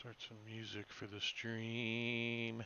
Start some music for the stream.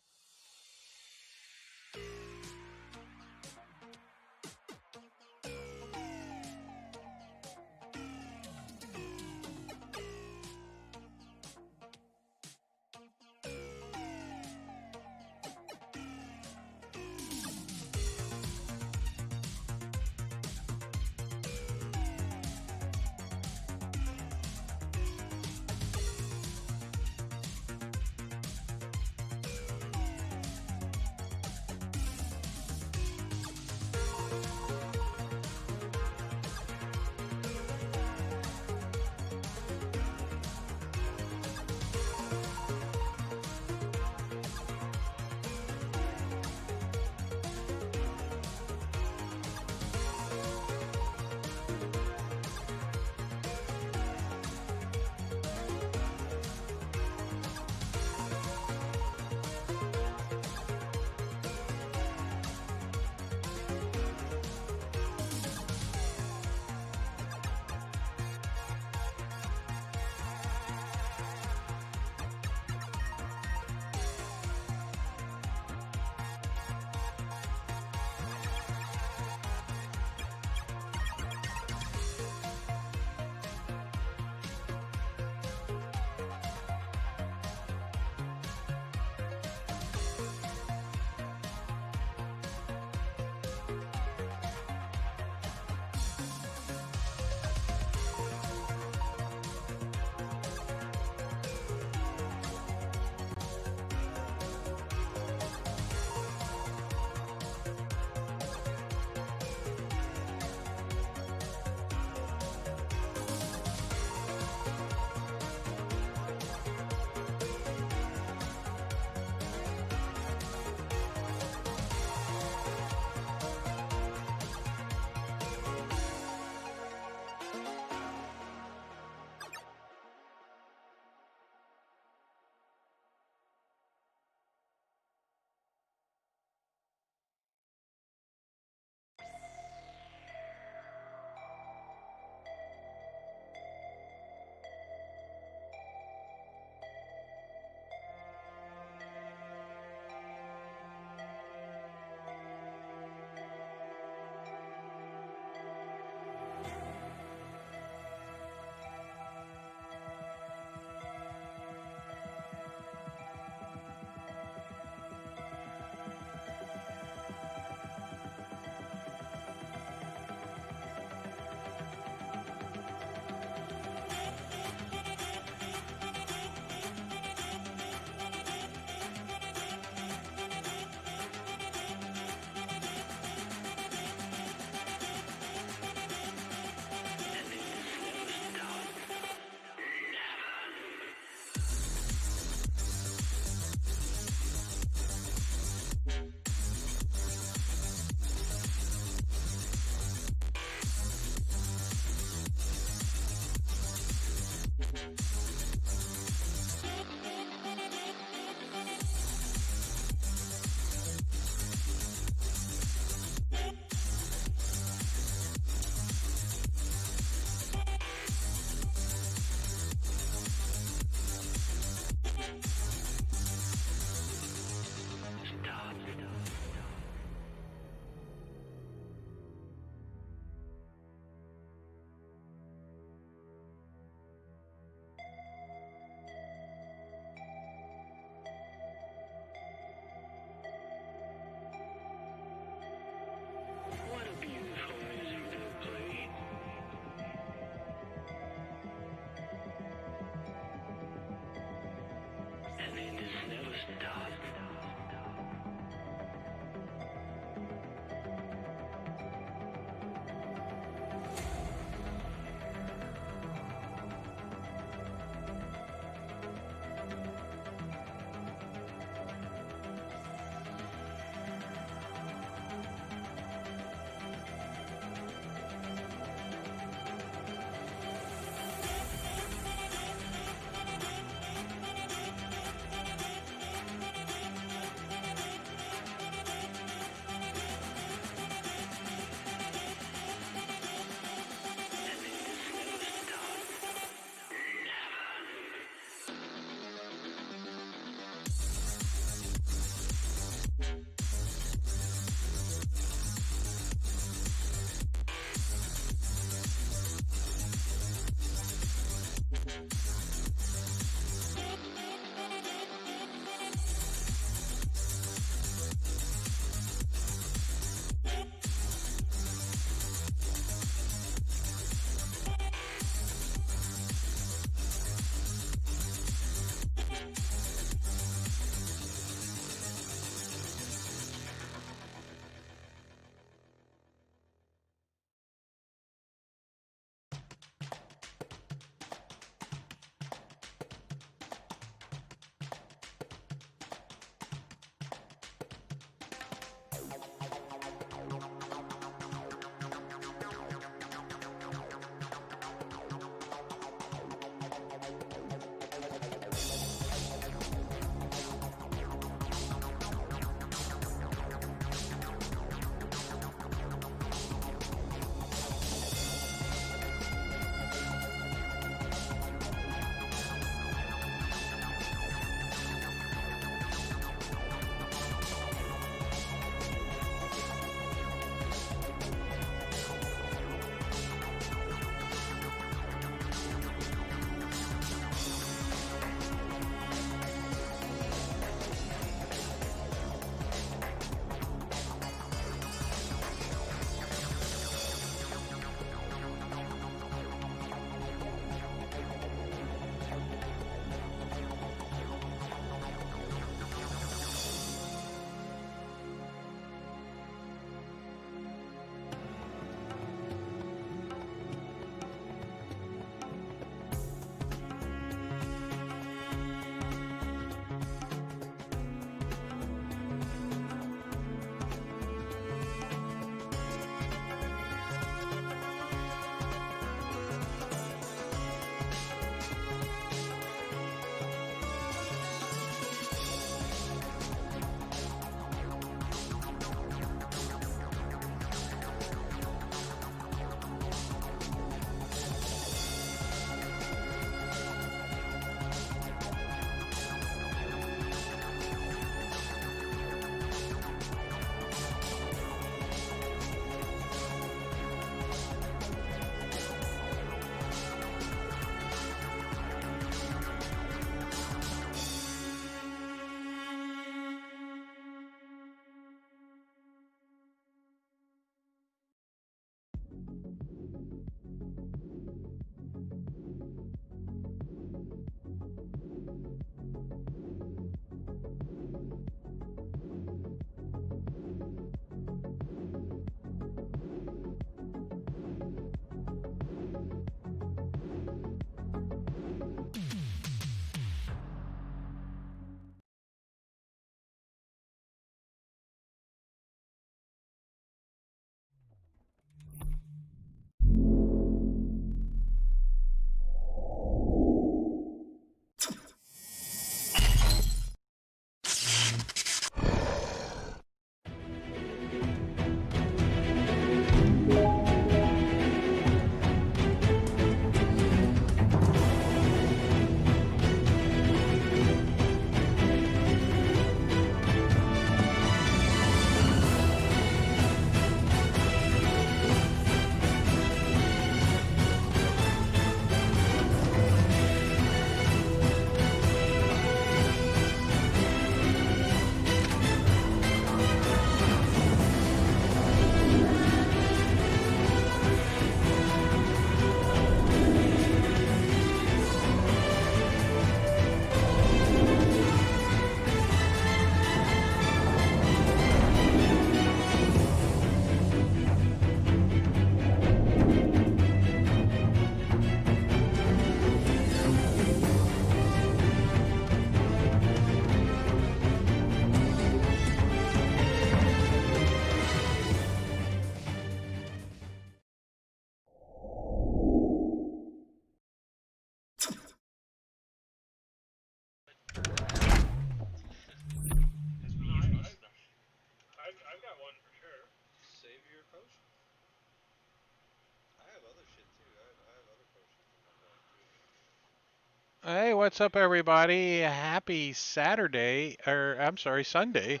Hey, what's up, everybody? Happy Saturday, or I'm sorry, Sunday.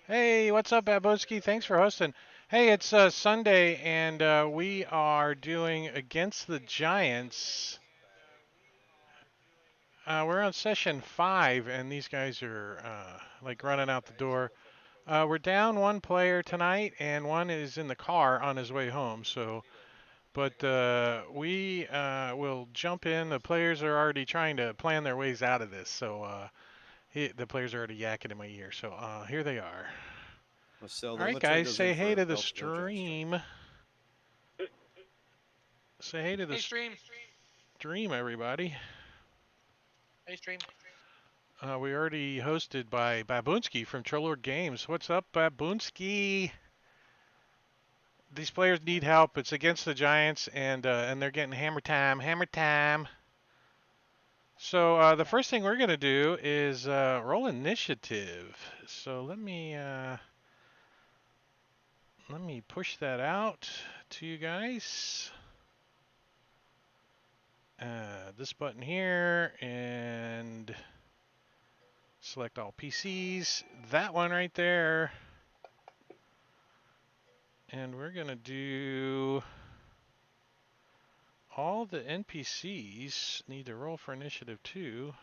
Hey, what's up, Babuski? Thanks for hosting. Hey, it's Sunday, and we are doing Against the Giants. We're on session 5, and these guys are like running out the door. We're down one player tonight, and one is in the car on his way home. But we will jump in. The players are already trying to plan their ways out of this, so the players are already yakking in my ear. So here they are. Marcel, All don't right, let Trey guys, goes in say hey for to the health scratch. stream. Say hey to the Hey, stream. stream, everybody. Hey, stream. We already hosted by Babunski from Trollord Games. What's up, Babunski? These players need help. It's against the Giants, and they're getting hammer time. Hammer time. So the first thing we're gonna do is roll initiative. So let me push that out to you guys. This button here, and select all PCs. That one right there. And we're gonna do all the NPCs need to roll for initiative too.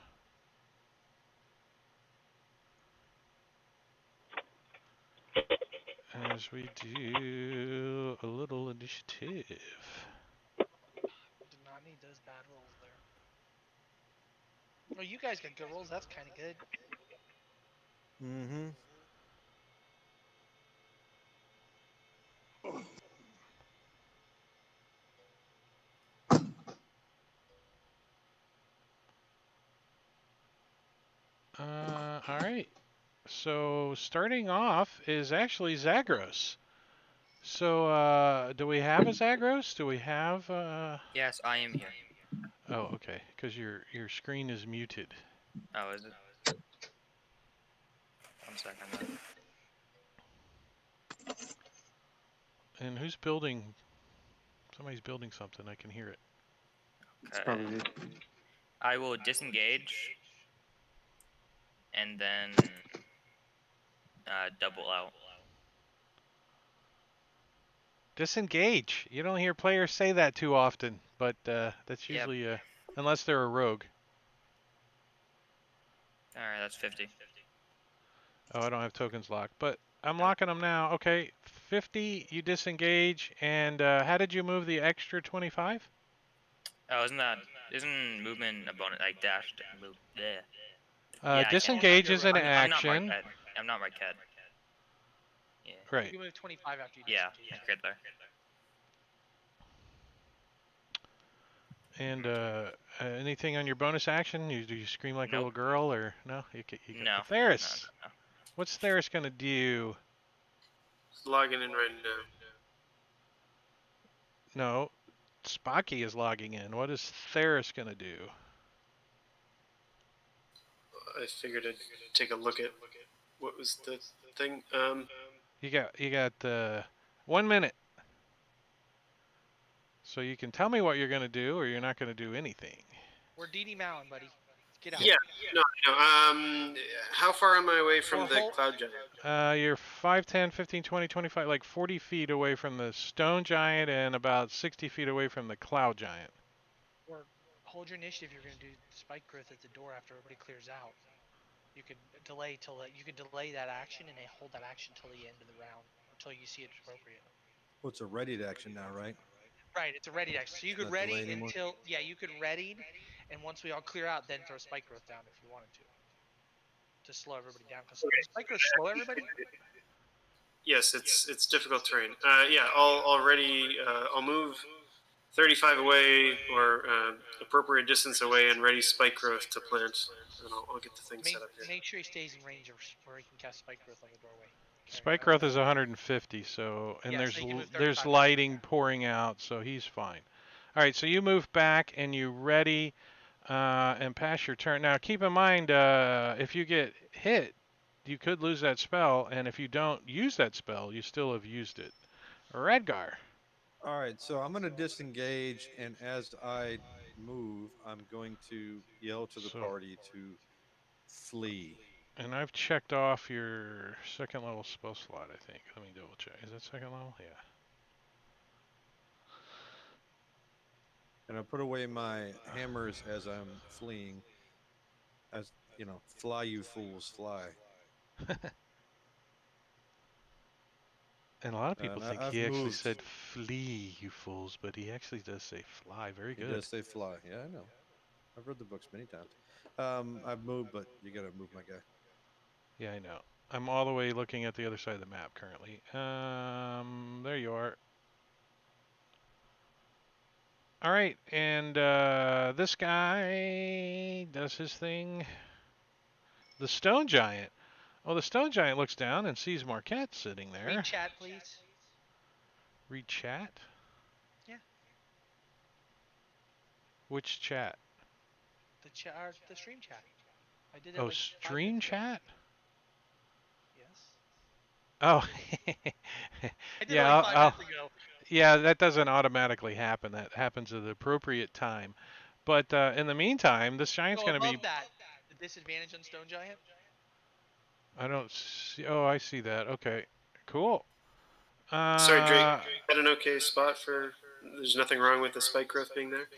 As we do a little initiative. Did not need those bad rolls there. Oh, you guys got good rolls. That's kind of good. Mm-hmm. All right. So starting off is actually Zagros. So do we have a Zagros? Do we have? Yes, I am here. Oh, okay. Because your screen is muted. Oh, is it? 1 second then. And who's building? Somebody's building something. I can hear it. It's Okay. probably me. I will disengage and then double out. Disengage. You don't hear players say that too often, but that's Yep. usually unless they're a rogue. Alright, that's 50. Oh, I don't have tokens locked, but I'm locking them now. Okay, 50. You disengage, and how did you move the extra 25? Oh, isn't movement a bonus, like dash, move, bleh. Yeah, I can't. Disengage is an I'm not action. Marquette. I'm not Marquette. Yeah. Right. You move 25 after you Yeah, disengage. I crit there. And anything on your bonus action? Do you scream like a Nope. little girl, or no? You No. got No, Theris. no. What's Theris gonna do? Just logging in right now. No, Spocky is logging in. What is Theris gonna do? I figured I'd take a look at what was the thing. You got 1 minute. So you can tell me what you're gonna do, or you're not gonna do anything. We're DD Mountain, buddy. Get out. Yeah, no. How far am I away from the cloud giant? You're 5, 10, 15, 20, 25, like 40 feet away from the stone giant and about 60 feet away from the cloud giant. Or hold your initiative. You're going to do spike growth at the door after everybody clears out. You could delay that action and then hold that action till the end of the round, until you see it's appropriate. Well, it's a ready to action now, right? Right, it's a ready action. So you could not delay ready anymore? until you could ready, and once we all clear out, then throw spike growth down if you wanted to slow everybody down. Because spike growth slow everybody. Yes, it's difficult terrain. Yeah, I'll move 35 away or appropriate distance away and ready spike growth to plant, and I'll get the thing set up here. Make sure he stays in range of where he can cast spike growth on the doorway. Spike growth is 150, so and Yeah, so you can move there's 35 lighting pouring out, so he's fine. All right, so you move back and you ready and pass your turn. Now keep in mind, if you get hit, you could lose that spell, and if you don't use that spell, you still have used it. Redgar. All right, so I'm going to disengage, and as I move, I'm going to yell to the So- party to flee. And I've checked off your second level spell slot, I think. Let me double check. Is that second level? Yeah. And I put away my hammers as I'm fleeing. As you know, fly, you fools, fly. And a lot of people And think I've he actually moved. said flee, you fools, but he actually does say fly. Very He good. does say fly. Yeah, I know. I've read the books many times. I've moved, but you got to move my guy. Yeah, I know. I'm all the way looking at the other side of the map currently. There you are. All right, and this guy does his thing. The stone giant. Well, the stone giant looks down and sees Marquette sitting there. Read chat, please. Read chat? Yeah. Which chat? The stream chat. I did it Oh, like 5 stream minutes ago. chat? Yes. Oh, I did yeah, it like 5 minutes ago. yeah, that doesn't automatically happen. That happens at the appropriate time. But in the meantime, this giant's So going to above be. that, the disadvantage on Stone Giant. I don't see. Oh, I see that. Okay, cool. Sorry, Drake. At an okay spot for. There's nothing wrong with the spike growth being there.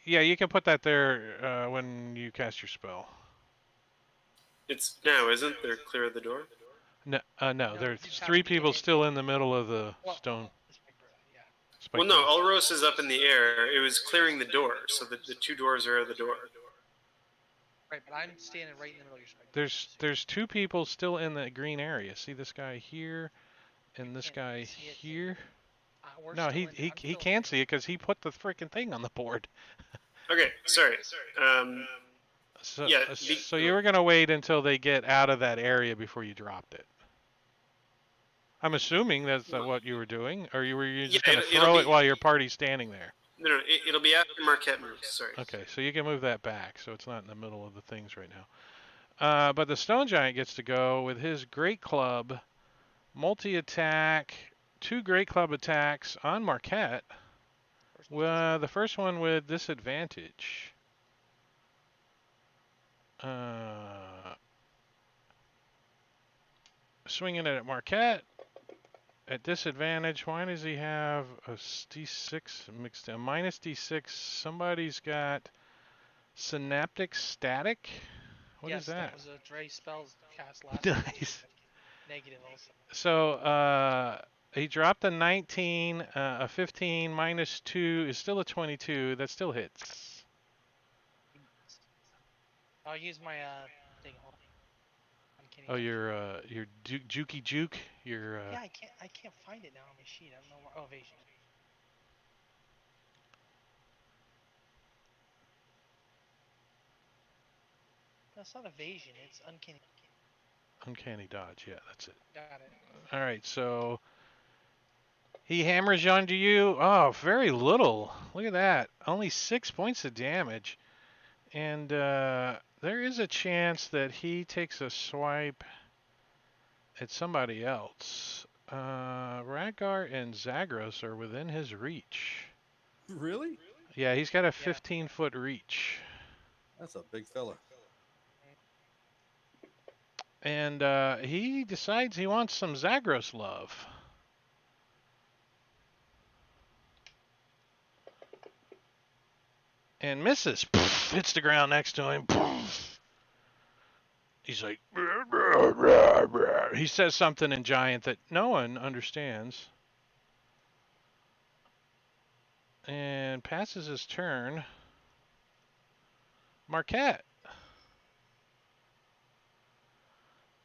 Yeah, you can put that there when you cast your spell. It's now, isn't there? Clear of the door. No, no, No, there's you just have three to be people in- still in the middle of the Well, stone the spike growth, yeah. spike. Well, no, growth. Ulros is up in the air. It was clearing the door, so the two doors are at the door. Right, but I'm standing right in the middle of your spike. There's two people still in the green area. See this guy here and this can't guy see it. here. We're No, still he in, he I'm he still can't see it because he put the freaking thing on the board. Okay, sorry. So Yeah, so you were gonna wait until they get out of that area before you dropped it. I'm assuming that's what you were doing, or were you just Yeah, gonna it'll throw be- it while your party's standing there? No, it'll be after Marquette moves. Sorry. Okay, so you can move that back, so it's not in the middle of the things right now. But the stone giant gets to go with his great club, multi-attack, 2 great club attacks on Marquette. Well, the first one with disadvantage. Swinging it at Marquette at disadvantage. Why does he have a D6 mixed in? Minus D6. Somebody's got synaptic static. What is yes, that? that was a Dre spell cast last Nice. Negative also. So he dropped a 19, a 15 minus 2 is still a 22. That still hits. I'll use my thing. Hold on. Uncanny Oh, Dodge. your jukey juke. Your Yeah, I can't find it now on my sheet. I don't know where. Oh, evasion. That's not evasion. It's uncanny. uncanny dodge. Yeah, that's it. Got it. All right, so he hammers onto you. Oh, very little. Look at that. Only 6 points of damage. And there is a chance that he takes a swipe at somebody else. Radgar and Zagros are within his reach. Really? Yeah, he's got a 15-foot reach. That's a big fella. And he decides he wants some Zagros love. And misses. Poof, hits the ground next to him. Poof. He's like, "Rah, rah, rah, rah." He says something in giant that no one understands. And passes his turn. Marquette.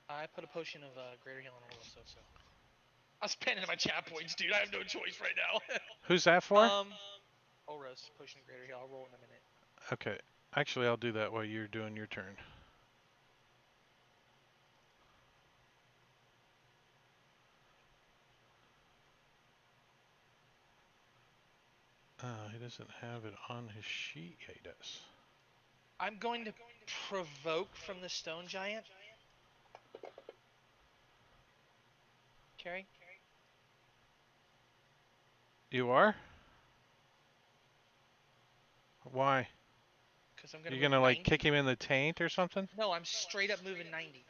I put a potion of greater healing on also, so. I'm spending my chat points, dude. I have no choice right now. Who's that for? Oros, potion of greater heal. I'll roll in a minute. Okay. Actually, I'll do that while you're doing your turn. He doesn't have it on his sheet. Yeah, he does. I'm going to provoke from the stone giant. Carrie? You are? Why? Because I'm gonna You move gonna like 90. kick him in the taint or something? No, I'm straight up moving 90.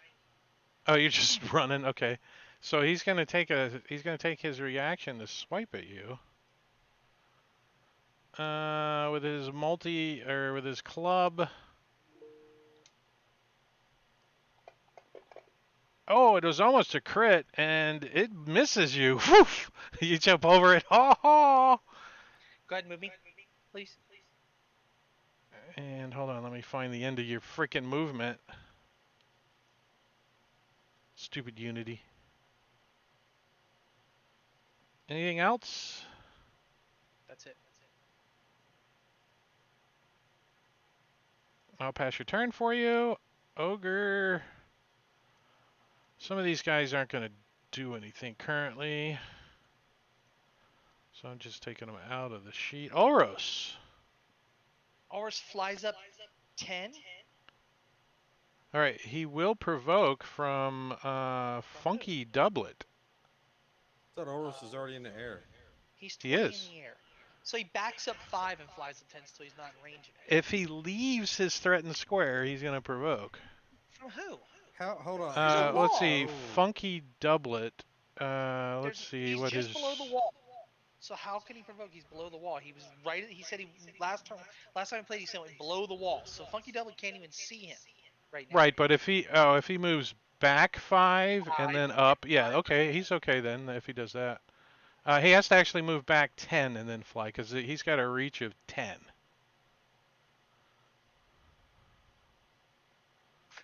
Oh, you're just running. Okay. So he's gonna take his reaction to swipe at you. With his with his club. Oh, it was almost a crit, and it misses you. Whew! You jump over it. Oh! Go ahead and move me, please. And hold on, let me find the end of your freaking movement. Stupid Unity. Anything else? That's it. I'll pass your turn for you. Ogre. Some of these guys aren't going to do anything currently. So I'm just taking them out of the sheet. Oros. Ours flies up 10. All right, he will provoke from Funky Doublet. I thought Oros is already in the air. He's He 20 in is. the air. So he backs up 5 and flies up 10, so he's not in range of it. If he leaves his threatened square, he's going to provoke. From who? How? Hold on. There's a Let's wall. see, Oh. Funky Doublet. Let's see He's what just his. below the wall. So how can he provoke? He's below the wall. He was right. He said he last time I played, he said went below the wall. So Funky Doublet can't even see him right now. Right, but if he moves back 5 and then up, yeah, okay, he's okay then if he does that. He has to actually move back 10 and then fly because he's got a reach of 10.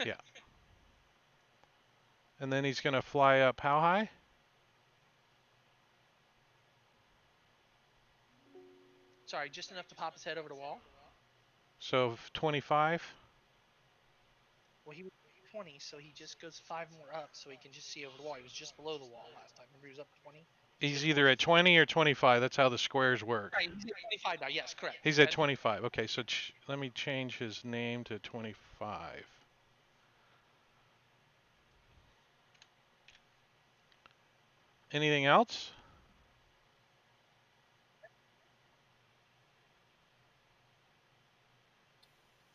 Yeah. And then he's going to fly up how high? Sorry, just enough to pop his head over the wall. So 25? Well, he was 20, so he just goes 5 more up, so he can just see over the wall. He was just below the wall last time. Remember, he was up 20. He's either at 20 or 25. That's how the squares work. Right, he's at 25 now. Yes, correct. He's at 25. Okay, so let me change his name to 25. Anything else?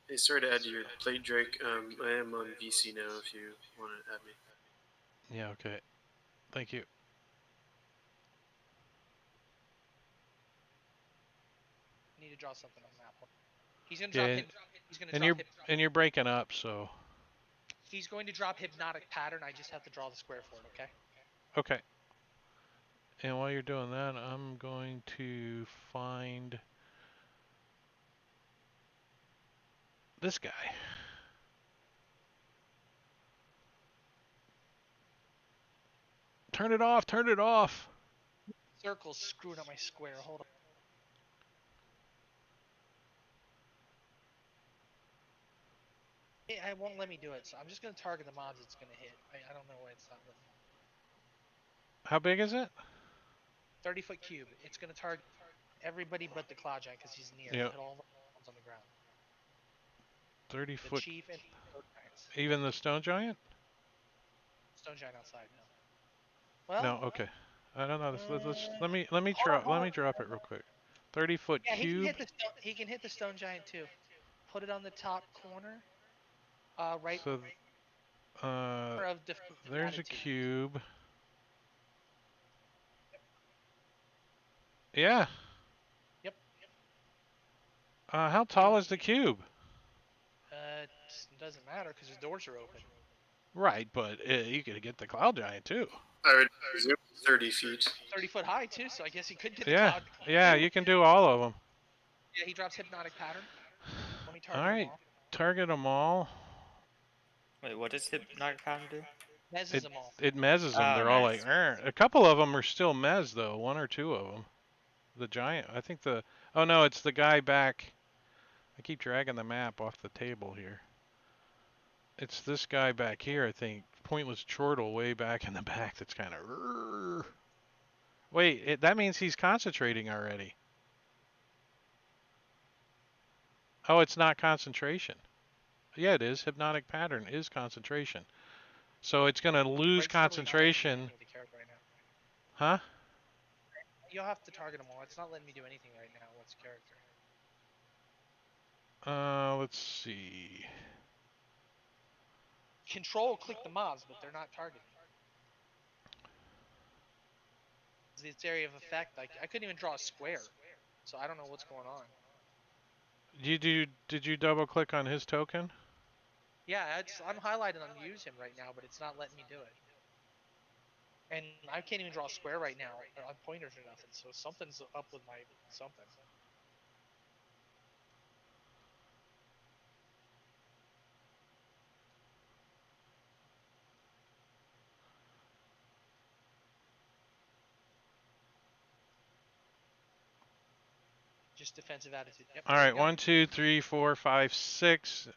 Hey, sorry to add to your plate, Drake. I am on VC now if you want to add me. Yeah, okay. Thank you. I need to draw something on the map. He's gonna drop. Yeah, He's gonna and drop. and you're breaking up, so He's going to drop hypnotic pattern. I just have to draw the square for it. Okay. okay. And while you're doing that, I'm going to find this guy. Turn it off, turn it off. Circle's screwing up my square. Hold on. It won't let me do it, so I'm just gonna target the mobs it's gonna hit. I don't know why it's not letting me. How big is it? 30-foot cube. It's gonna target everybody but the Cloud Giant because he's near. Yep. Hit all the mobs on the ground. 30 The foot. chief and the giants. Even the stone giant? Stone Giant outside now. Well. No, okay. I don't know. Let me hold on. drop it real quick. 30-foot Yeah, cube. he can hit the Stone Giant too. Put it on the top corner. Right. So Of there's a attitude. cube. Yeah. Yep. How tall is the cube? It doesn't matter because his doors are open. Right, but you could get the cloud giant too. I would presume 30 feet. 30-foot high too, so I guess he could get the Yeah, Cloud. yeah, you can do all of them. Yeah, he drops hypnotic pattern. Let me target All them right, all. target them all. Wait, what does hypnotic pattern do? Mezzes them all. It mezzes them. Oh, They're all nice. like, "Arr." A couple of them are still mez though. One or two of them. The giant. I think the. Oh no, it's the guy back. I keep dragging the map off the table here. It's this guy back here, I think. Pointless chortle way back in the back. That's kind of. Wait, that means he's concentrating already. Oh, it's not concentration. Yeah, it is. Hypnotic pattern is concentration. So it's going to lose Right, still not concentration. letting me do the character right now. Huh? You'll have to target them all. It's not letting me do anything right now. What's character? Let's see. Control click the mobs, but they're not targeting. It's area of effect. I couldn't even draw a square, so I don't know what's going on. Did you double click on his token? Yeah, I'm highlighted on use him right now, but it's not letting me do it. And I can't even draw a square right now on pointers or nothing. So something's up with my something. Just defensive attitude. Yep. All right, 1, 2, 3, 4, 5, 6.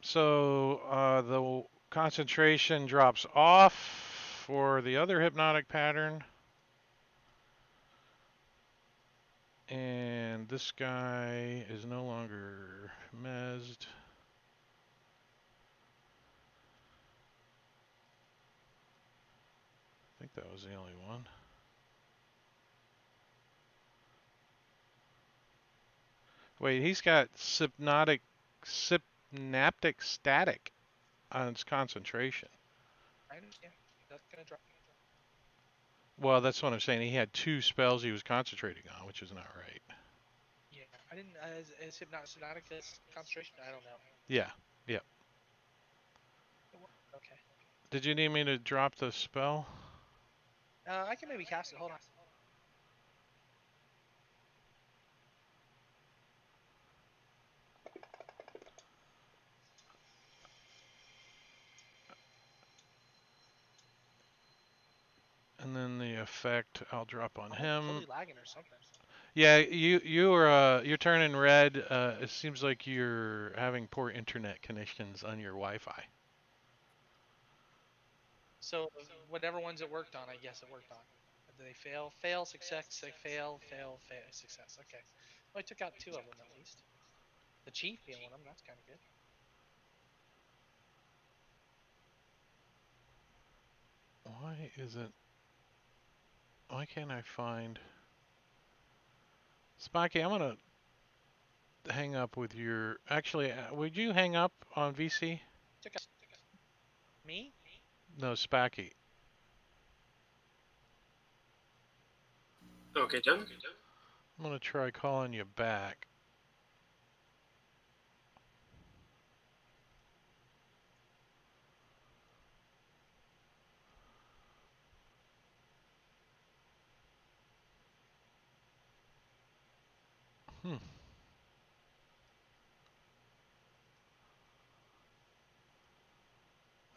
So the concentration drops off for the other hypnotic pattern. And this guy is no longer mezzed. I think that was the only one. Wait, he's got synaptic static on its concentration. I understand. That's gonna drop. Well, that's what I'm saying. He had 2 spells he was concentrating on, which is not right. Yeah, I didn't. Is hypnotic this concentration? I don't know. Yeah, yep. Okay. Did you need me to drop the spell? I can maybe cast it. Hold on. And then the effect I'll drop on I'm him. totally lagging or something. Yeah, you're turning red. It seems like you're having poor internet connections on your Wi-Fi. So whatever ones it worked on, I guess it worked on. Did they fail? Fail, success, fail, success. Okay. Well, I took out 2 of them at least. The chief being one of them. That's kind of good. Why isn't? Why can't I find? Spocky, I'm gonna hang up with your. Actually, would you hang up on VC? Took out me. No, Spacky. Okay, done. I'm gonna try calling you back. Hmm.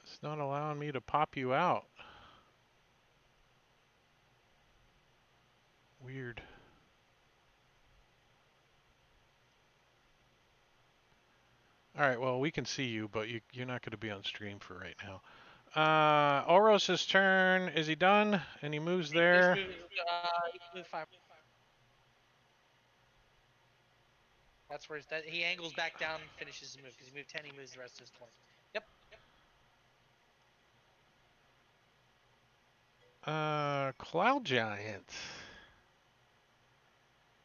It's not allowing me to pop you out. Weird. All right, well, we can see you, but you're not going to be on stream for right now. Oros' turn. Is he done? And he moves there. He moved 5. That's where he angles back down and finishes his move because he moved 10. He moves the rest of his 20. Yep. Cloud Giant.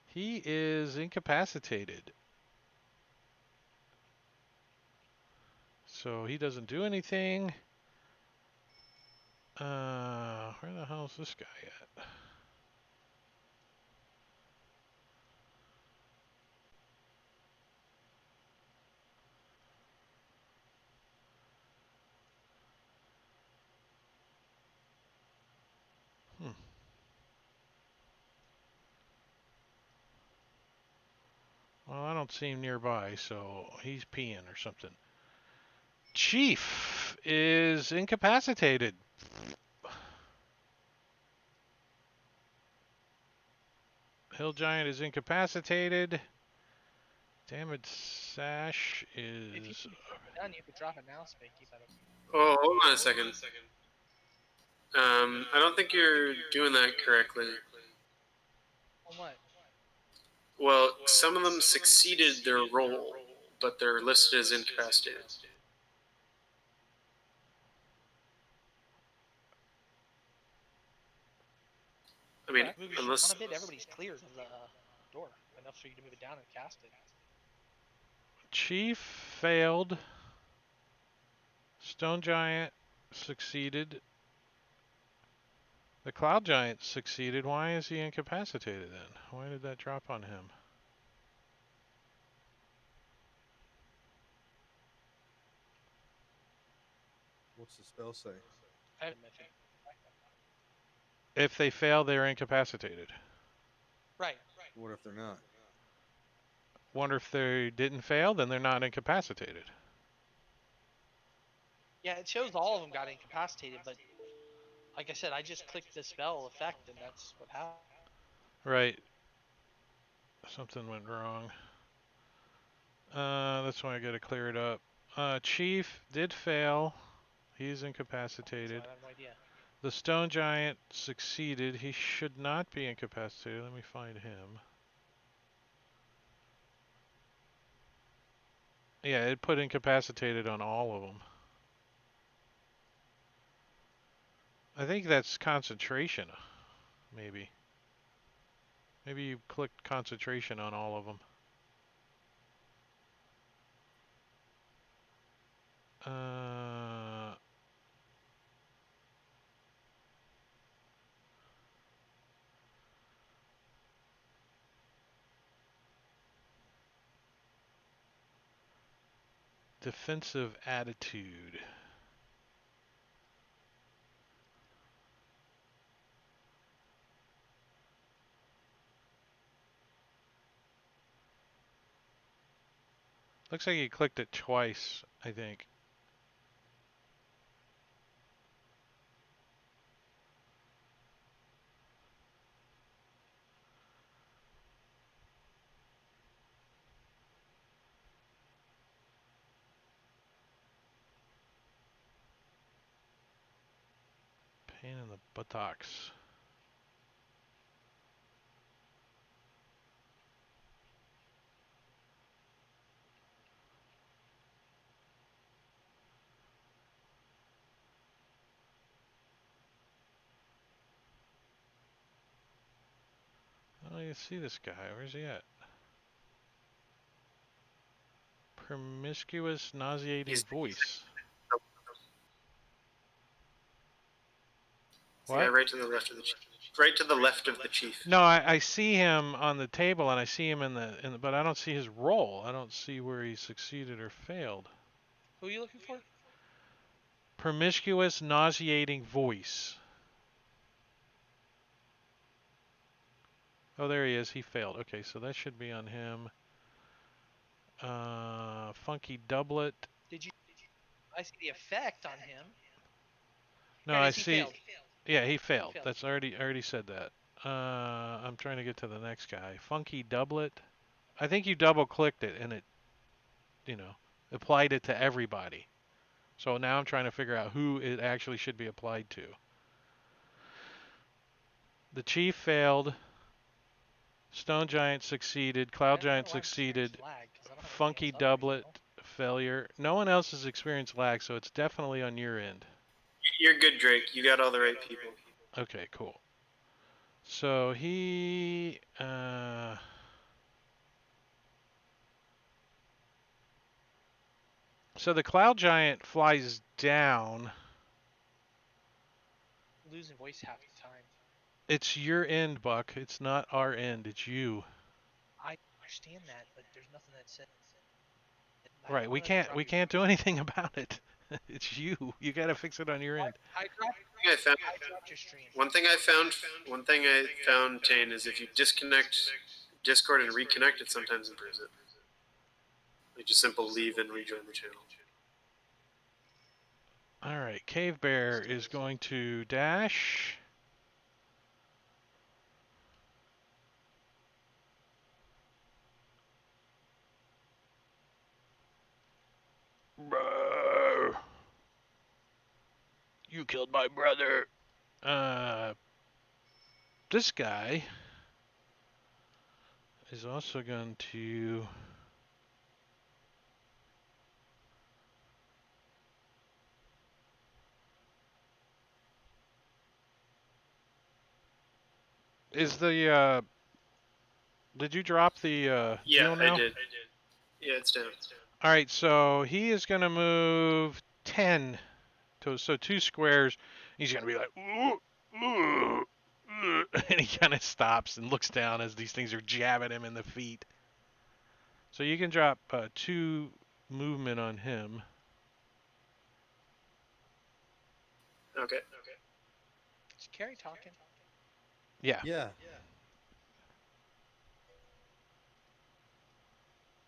He is incapacitated. So he doesn't do anything. Where the hell is this guy at? Hmm. Well, I don't see him nearby, so he's peeing or something. Chief is incapacitated. Hill Giant is incapacitated. Damage Sash If you is. can drop it down, you could drop it now, Spanky. But Oh, hold on a second. I don't think you're doing that correctly. on what? Well, some of them succeeded their roll, but they're listed as incapacitated. I mean, Move your shit unless down a bit. Everybody's cleared of the door enough for you to move it down and cast it. Chief failed. Stone Giant succeeded. The Cloud Giant succeeded. Why is he incapacitated then? Why did that drop on him? What's the spell say? I have mythic. If they fail, they're incapacitated. Right. What if they're not? Wonder if they didn't fail, then they're not incapacitated. Yeah, it shows all of them got incapacitated, but like I said, I just clicked the spell effect, and that's what happened. Right. Something went wrong. That's why I gotta clear it up. Chief did fail. He's So incapacitated. I have no idea. The Stone Giant succeeded. He should not be incapacitated. Let me find him. Yeah, it put incapacitated on all of them. I think that's concentration, maybe. Maybe you clicked concentration on all of them. Uh, defensive attitude. Looks like you clicked it twice, I think. Pain in the buttocks. Oh, you see this guy. Where's he at? Promiscuous, nauseating He's voice. the guy What? right to the left of the chief. Right to the left of the chief. No, I see him on the table and I see him in the, but I don't see his role. I don't see where he succeeded or failed. Who are you looking for? Promiscuous, nauseating voice. Oh, there he is. He failed. Okay, so that should be on him. Funky doublet. Did you? I see the effect on him. No, That I is, he see. failed. Yeah, he failed. failed. That's already said that. I'm trying to get to the next guy. Funky doublet. I think you double clicked it and it, applied it to everybody. So now I'm trying to figure out who it actually should be applied to. The chief failed. Stone Giant succeeded. I Cloud don't know Giant why I'm experiencing succeeded. lag, 'cause I don't have anything Funky else up doublet right failure. No one else has experienced lag, so it's definitely on your end. You're good, Drake. You got all the right people. Okay, cool. So he, so the Cloud Giant flies down. Losing voice half the time. It's your end, Buck. It's not our end. It's you. I understand that, but there's nothing that says. Right. We can't do anything about it. It's you. You got to fix it on your end. I found dropped your stream. one thing I found, Tane, is if you disconnect Discord and reconnect it, sometimes improves it. Like just simple leave and rejoin the channel. All right. Cave Bear is going to dash. You killed my brother. This guy is also going to did you drop the Yeah, deal now? I did. Yeah, it's down. All right, so he is going to move 10. So 2 squares. He's going to be like, ooh, ooh, ooh, and he kind of stops and looks down as these things are jabbing him in the feet. So you can drop 2 movement on him. Okay. Is Carrie talking? Yeah. Yeah.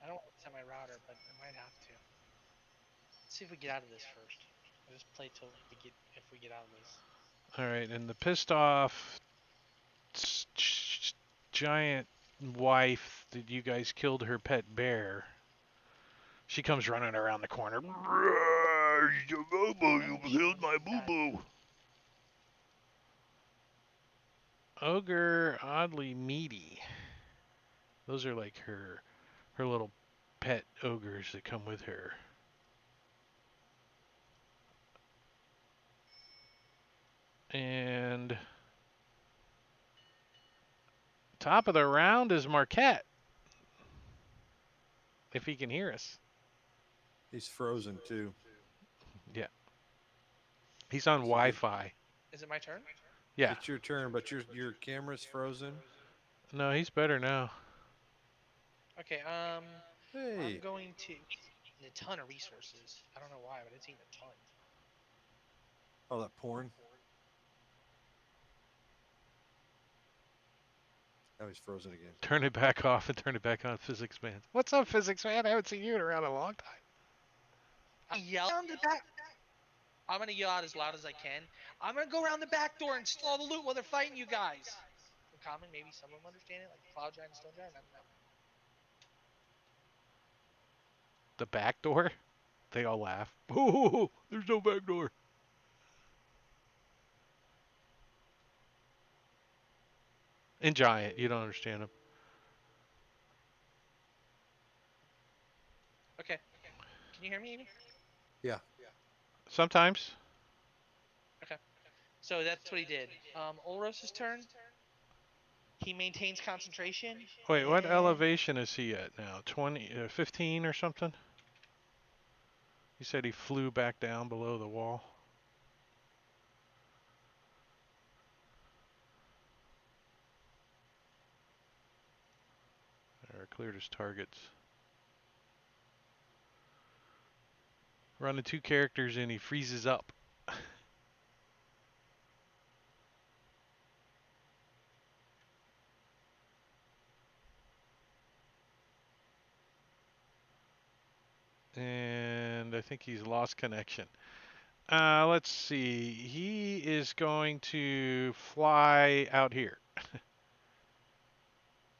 I don't want to set my router, but I might have to. Let's see if we get out of this first. I'll just play till if we get out of this. All right, and the pissed off giant wife that you guys killed her pet bear. She comes running around the corner. You killed my boo boo. Ogre, oddly meaty. Those are like her little pet ogres that come with her. And top of the round is Marquette. If he can hear us. He's frozen too. Yeah. He's on So Wi-Fi. Is it my turn? Yeah. It's your turn, but your camera's frozen. No, he's better now. Okay. Hey. I'm going to eat a ton of resources. I don't know why, but it's eating a ton. Oh, that porn. Now he's frozen again. Turn it back off and turn it back on, Physics Man. What's up, Physics Man? I haven't seen you around in a long time. I'm gonna yell out as loud as I can. I'm gonna go around the back door and steal all the loot while they're fighting you guys. In common, maybe some of them understand it, like the Cloud Giant and Stone Giant. I don't know. The back door? They all laugh. Ooh, there's no back door. In Giant, you don't understand them. Okay. Can you hear me, Amy? Yeah. Sometimes. Okay. So that's what he did. Ulros's turn. He maintains concentration. Wait, what And elevation is he at now? 20, 15 or something? He said he flew back down below the wall. Or cleared his targets. Running 2 characters and he freezes up. And I think he's lost connection. Let's see. He is going to fly out here.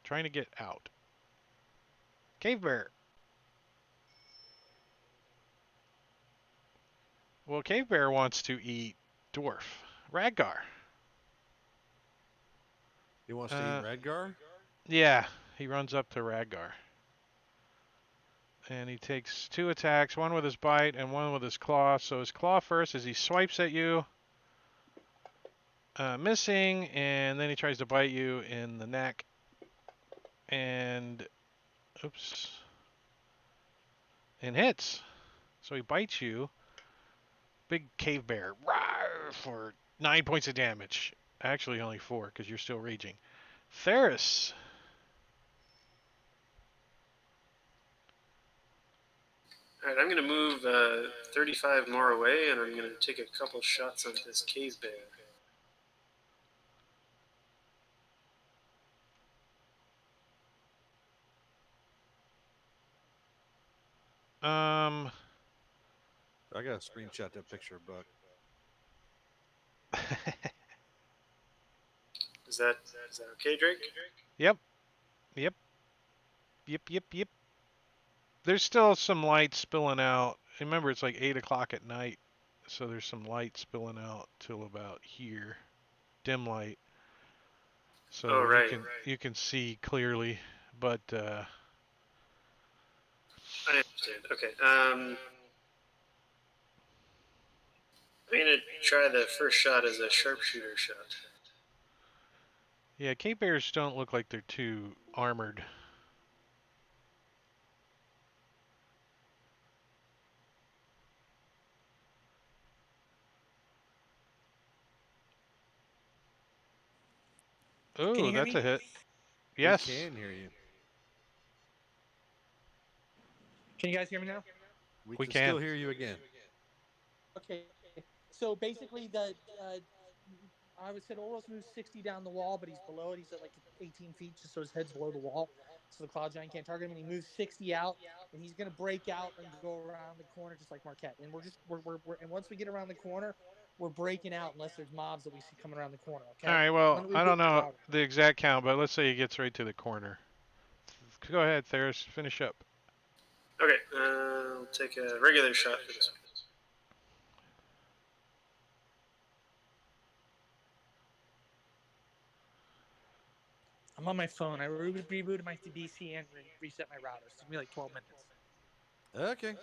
Trying to get out. Cave Bear. Well, Cave Bear wants to eat Dwarf. Radgar. He wants to eat Radgar? Yeah, he runs up to Radgar. And he takes 2 attacks, one with his bite and one with his claw. So his claw first as he swipes at you. Missing, and then he tries to bite you in the neck. And, oops. And hits. So he bites you. Big cave bear. Rawr, for 9 points of damage. Actually, only 4 because you're still raging. Theris. All right, I'm going to move 35 more away, and I'm going to take a couple shots at this cave bear. I got to screenshot that picture, but Is that okay, Drake? Yep. Yep. Yep. Yep. Yep. There's still some light spilling out. Remember, it's like 8 o'clock at night, so there's some light spilling out till about here. Dim light. So Oh, right. you can see clearly, but I understand. Okay. I'm going to try the first shot as a sharpshooter shot. yeah, cave bears don't look like they're too armored. Can you Ooh, hear that's me? a hit. We Yes. can hear you. Can you guys hear me now? We We can still can. hear you again. Okay. So basically, I would say Oros moves 60 down the wall, but he's below it. He's at like 18 feet, just so his head's below the wall, so the Cloud Giant can't target him. And he moves 60 out, and he's gonna break out and go around the corner just like Marquette. And we're and once we get around the corner, we're breaking out unless there's mobs that we see coming around the corner. All Okay. right. When Well, we I don't get know routed. the exact count, but let's say he gets right to the corner. Go ahead, Theris. Finish up. Okay, I'll take a regular shot for this one. I'm on my phone. I rebooted my DC and reset my routers. It took me like 12 minutes. Okay.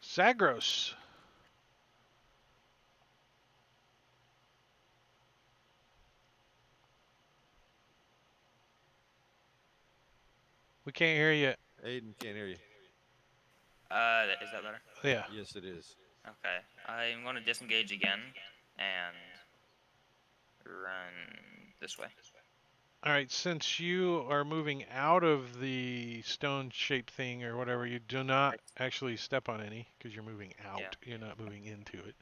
Zagros. We can't hear you. Aiden can't hear you. Is that better? Yeah. Yes, it is. Okay. I'm going to disengage again and run this way. All right. Since you are moving out of the stone-shaped thing or whatever, you do not actually step on any because you're moving out. Yeah. You're not moving into it.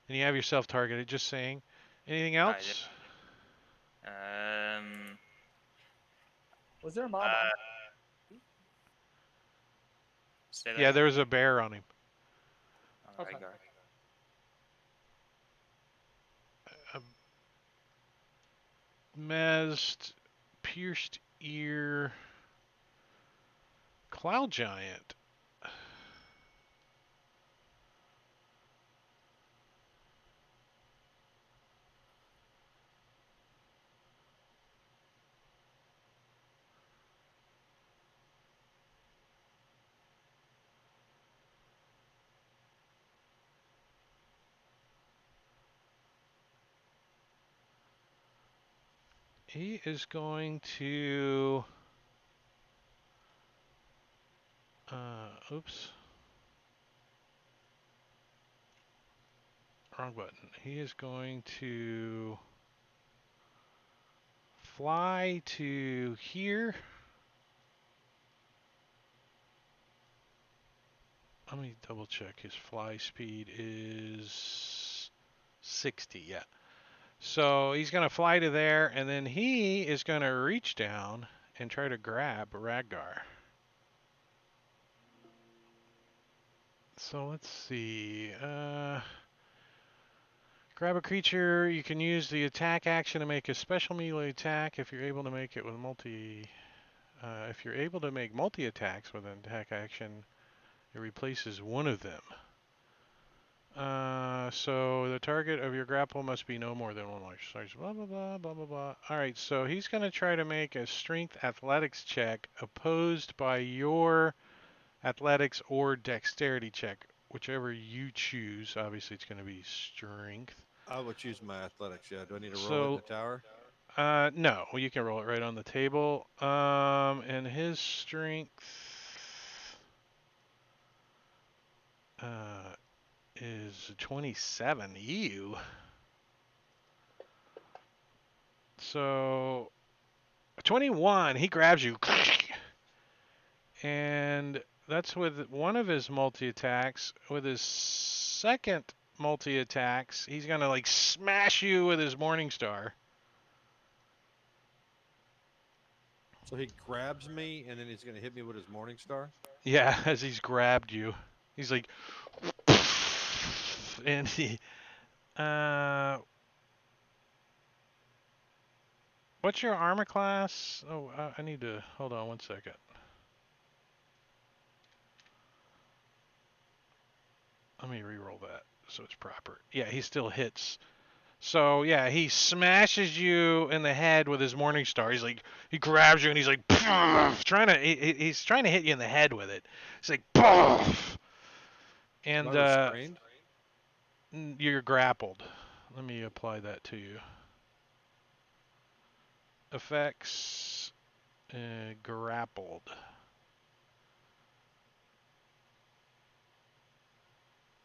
And you have yourself targeted. Just saying. Anything Alright, else? Was there a mob on? Say that Yeah, again? there was a bear on him. Alright, Okay. go. A Mezd, pierced ear, cloud giant. He is going to. Oops. Wrong button. He is going to fly to here. Let me double check. His fly speed is 60. Yeah. So he's going to fly to there, and then he is going to reach down and try to grab Ragnar. So let's see. Grab a creature. You can use the attack action to make a special melee attack if you're able to make it with multi. If you're able to make multi attacks with an attack action, it replaces one of them. So the target of your grapple must be no more than one large size. Blah blah blah blah blah blah. All right, so he's gonna try to make a strength athletics check opposed by your athletics or dexterity check, whichever you choose. Obviously, it's gonna be strength. I would choose my athletics. Yeah. Do I need to roll it in So the tower? no, you can roll it right on the table. And his strength uh, is 27. Ew. So 21. He grabs you, and that's with one of his multi attacks. With his second multi attacks, he's gonna like smash you with his Morning Star. So he grabs me and then he's going to hit me with his Morning Star. Yeah, as he's grabbed you, he's like, and he. What's your armor class? Oh, I need to hold on one second. Let me re-roll that so it's proper. Yeah, he still hits. So yeah, he smashes you in the head with his Morning Star. He's like, he grabs you and he's like, he's trying to hit you in the head with it. He's like, Am I and restrained? you're grappled. Let me apply that to you. Effects, grappled.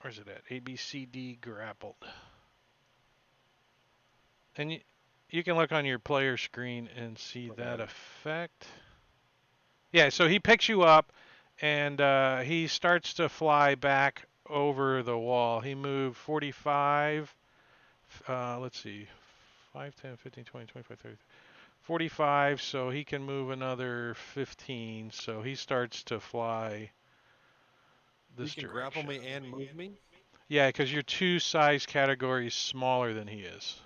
Where's it at? A, B, C, D grappled. And you can look on your player screen and see that effect. Yeah, so he picks you up, and he starts to fly back over the wall. He moved 45. Let's see. 5, 10, 15, 20, 25, 30. 45, so he can move another 15. So he starts to fly this You can direction. grapple me and move me? Yeah, because you're 2 size categories smaller than he is.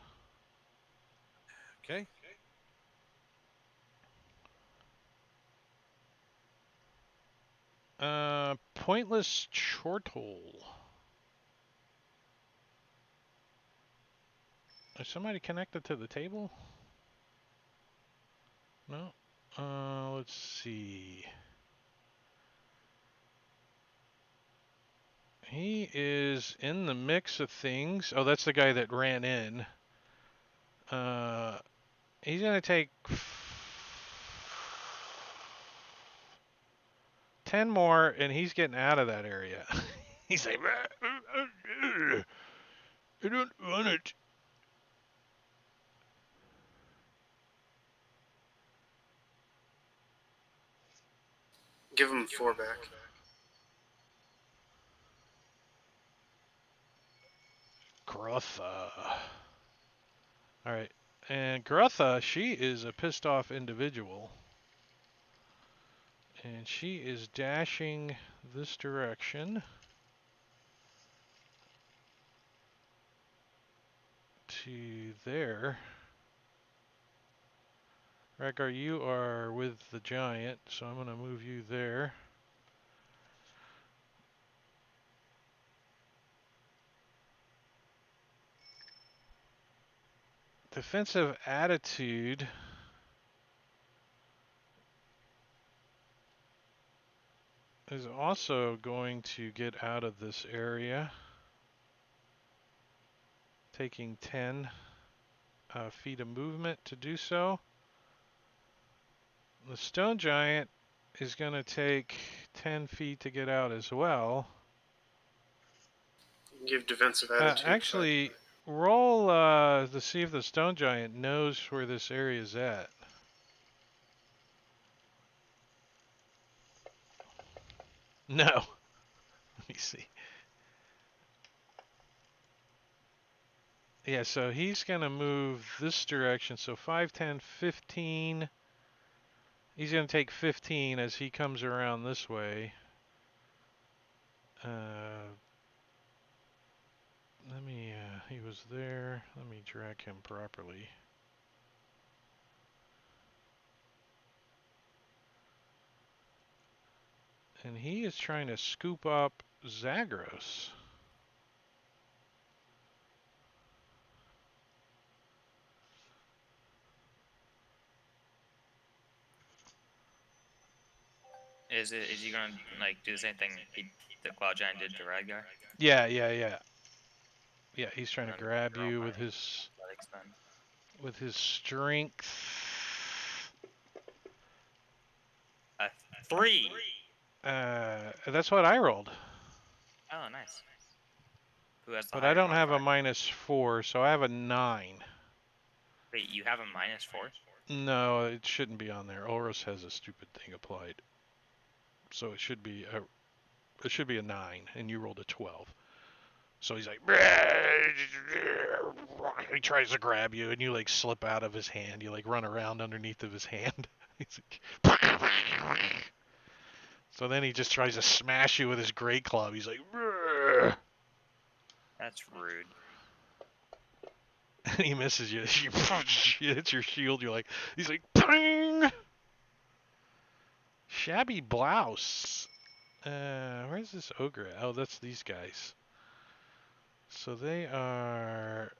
Okay. Pointless chortle. Is somebody connected to the table? No. Let's see. He is in the mix of things. Oh, that's the guy that ran in. He's gonna take 10 more, and he's getting out of that area. He's like, I don't want it. Give him 4 back. Grotha. Alright. And Grotha, she is a pissed off individual. And she is dashing this direction to there. Rakar, you are with the giant, so I'm going to move you there. Defensive attitude is also going to get out of this area, taking 10 feet of movement to do so. The stone giant is going to take 10 feet to get out as well. Give defensive attitude. Actually, roll to see if the stone giant knows where this area is at. No. Let me see. Yeah, so he's going to move this direction. So 5, 10, 15. He's going to take 15 as he comes around this way. He was there. Let me drag him properly. And he is trying to scoop up Zagros. Is he gonna like do the same thing the Cloud Giant did to Radgar? Yeah. Yeah, he's trying to And grab roll you my with his athletics then. strength. 3. That's what I rolled. Oh, nice. Who has the But I higher don't have a modifier? -4, so I have a 9. Wait, you have a -4? No, it shouldn't be on there. Oros has a stupid thing applied. So it should be a 9, and you rolled a 12. So he's like, he tries to grab you, and you like slip out of his hand. You like run around underneath of his hand. He's like, so then he just tries to smash you with his great club. He's like, That's rude. and he misses you. You hits your shield. He's like, ping! Shabby blouse. Where's this ogre at? Oh, that's these guys. So they are.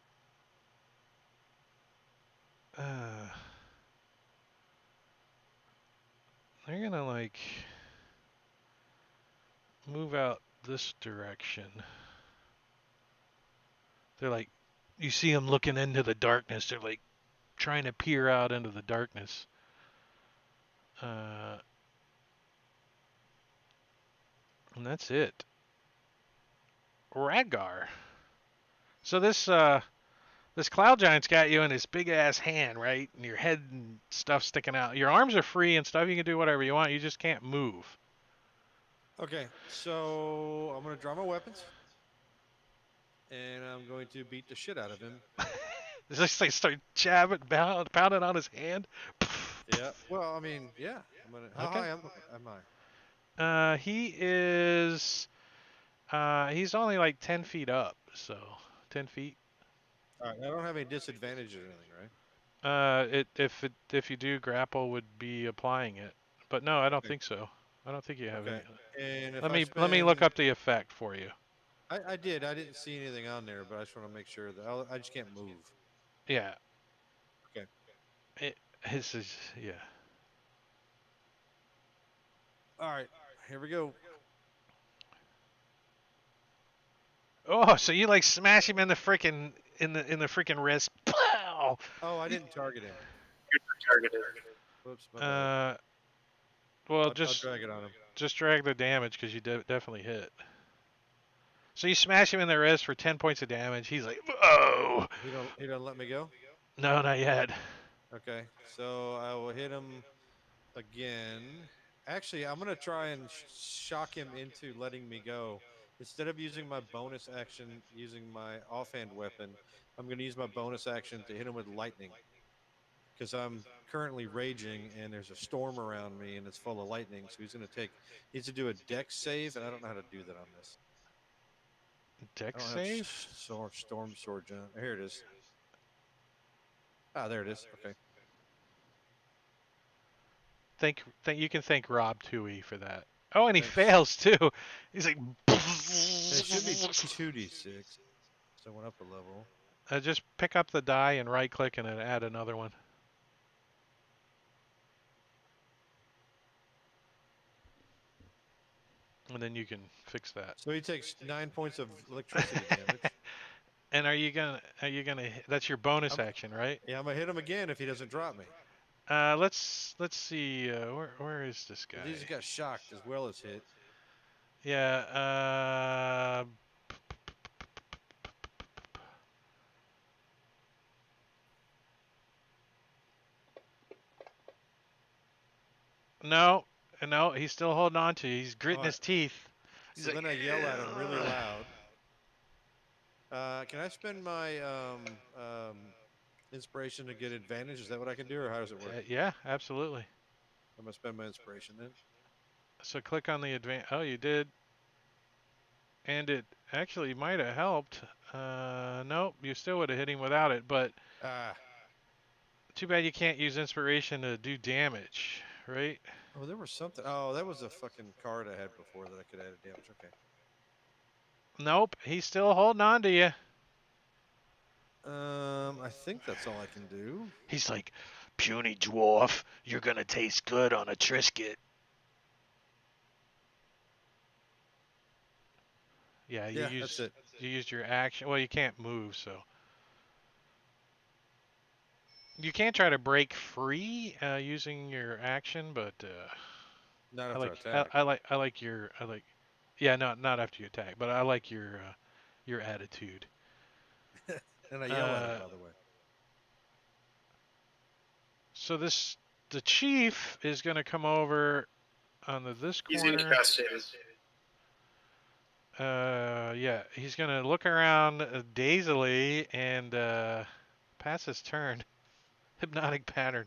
They're gonna like move out this direction. They're like, you see them looking into the darkness. They're like trying to peer out into the darkness. And that's it. Radgar. So this this cloud giant's got you in his big ass hand, right? And your head and stuff sticking out. Your arms are free and stuff. You can do whatever you want. You just can't move. Okay, so I'm gonna draw my weapons, and I'm going to beat the shit out of him. It's just like start jabbing, pounding on his hand. Yeah. Well, I mean, yeah. I'm gonna. How Okay. high am I? He is. He's only like 10 feet up, so 10 feet. All right. I don't have any disadvantages or anything, right? If you do, grapple would be applying it, but no, I don't Okay. think so. I don't think you have Okay. any. And if Let I me look spend, up the effect for you. I did. I didn't see anything on there, but I just want to make sure that I just can't move. Yeah. Okay. His is yeah. All right. Here we go. Oh, so you like smash him in the freaking in the freaking wrist. Pow! Oh, I didn't target him. Targeted. Whoops, my bad. Well, I'll just drag it on him. drag the damage because you definitely hit. So you smash him in the wrist for 10 points of damage. He's like, whoa! He don't let me go. No, not yet. Okay. So I will hit him again. Actually, I'm gonna try and shock him into letting me go. Instead of using my bonus action, using my offhand weapon, I'm gonna use my bonus action to hit him with lightning. Because I'm currently raging and there's a storm around me and it's full of lightning. So he needs to do a dex save, and I don't know how to do that on this. I Dex don't have save? storm sword jump. Here it is. Ah, there it is. Okay. Think you can thank Rob Toohey for that. Oh, and he Thanks. fails too. He's like. It should be 2d6. So I went up a level. Just pick up the die and right click and then add another one. And then you can fix that. So he takes 9 points of electricity damage. And are you gonna that's your bonus action, right? Yeah, I'm gonna hit him again if he doesn't drop me. Let's see. Where is this guy? He just got shocked as well as hit. Yeah. No, no, he's still holding on to you. He's gritting his teeth. So then I yell at him really loud. Can I spend my inspiration to get advantage? Is that what I can do, or how does it work? Yeah, absolutely. I'm gonna spend my inspiration then. So click on the advance. Oh, you did. And it actually might have helped. Nope, you still would have hit him without it, but too bad you can't use inspiration to do damage, right? Oh, there was something. Oh, that was a fucking card I had before that I could add damage. Okay. Nope, he's still holding on to you. I think that's all I can do. He's like, puny dwarf, you're gonna taste good on a Trisket. Yeah, that's it. You used your action. Well, you can't move, so you can try to break free using your action, but Not after attack. I like yeah, not after you attack, but I like your attitude. And I yell at him, by the way. So the chief is gonna come over on this He's corner. incapacitated. Yeah, he's gonna look around dazedly and pass his turn. Hypnotic pattern.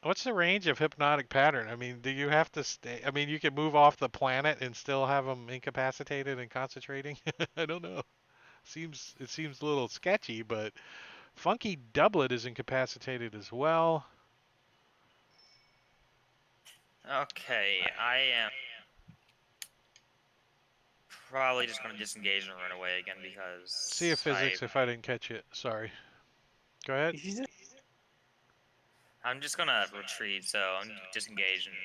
What's the range of hypnotic pattern? I mean, do you have to stay? I mean, you can move off the planet and still have them incapacitated and concentrating. I don't know. It seems a little sketchy, but Funky Doublet is incapacitated as well. Okay, I am probably just gonna disengage and run away again because. See if physics if I didn't catch it. Sorry. Go ahead. I'm just gonna retreat, so I'm disengaged and.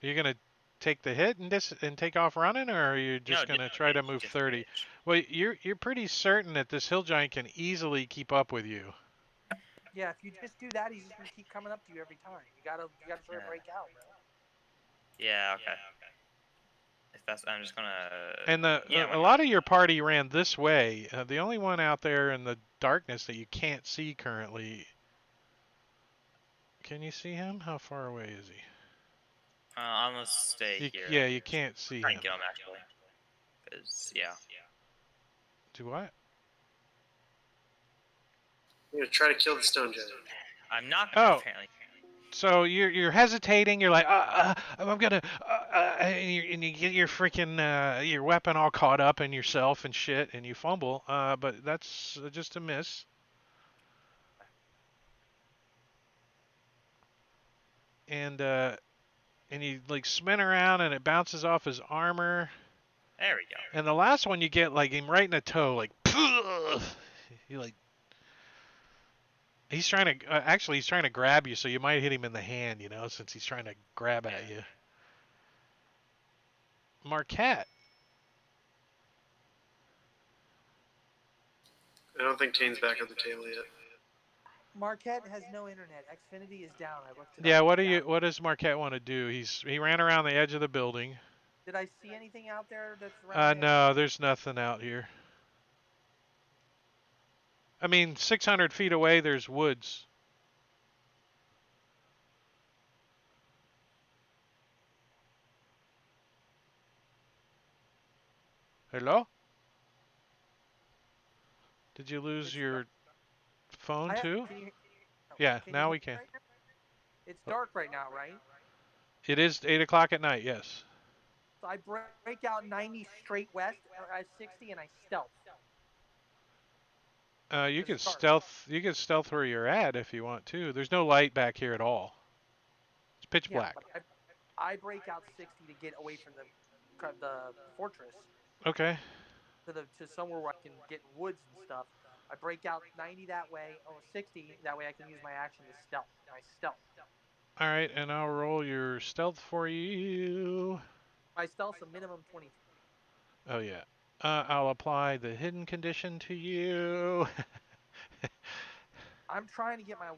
You're gonna take the hit and take off running, or are you just gonna try to move 30? Well, you're pretty certain that this hill giant can easily keep up with you. Yeah, if you just do that, he's just gonna keep coming up to you every time. You gotta try to break out, bro. Yeah, okay. I I'm just gonna. And Yeah, a lot of your party ran this way. The only one out there in the darkness that you can't see currently. Can you see him? How far away is he? I'm gonna stay here. Yeah, you can't see Try him. and kill him actually. Cause yeah. Do what? I'm gonna try to kill the stone giant. I'm not gonna Oh, apparently. so you're hesitating. You're like, I'm gonna, and you get your freaking your weapon all caught up in yourself and shit, and you fumble. But that's just a miss. And you like spin around, and it bounces off his armor. There we go. And the last one you get like him right in the toe, like, you like. He's trying to actually he's trying to grab you, so you might hit him in the hand, since he's trying to grab at you. Marquette. I don't think Tane's back at the table yet. Marquette has no internet. Xfinity is down. I looked it Yeah, up. what does Marquette want to do? He ran around the edge of the building. Did I see anything out there that's around? No, there's nothing out here. I mean, 600 feet away, there's woods. Hello? Did you lose your phone too? Yeah, Can you now hear we me can. right now? It's dark right now, right? It is 8 o'clock at night, yes. So I break out 90 straight west at 60 and I stealth. You can It's dark. stealth where you're at if you want to. There's no light back here at all. It's pitch Yeah, black. but I break out 60 to get away from the fortress Okay. to somewhere where I can get woods and stuff. I break out 90 that way, 60 that way I can use my action to stealth. And I stealth. All right, and I'll roll your stealth for you. My stealth's a minimum 20. Oh yeah. I'll apply the hidden condition to you. I'm trying to get my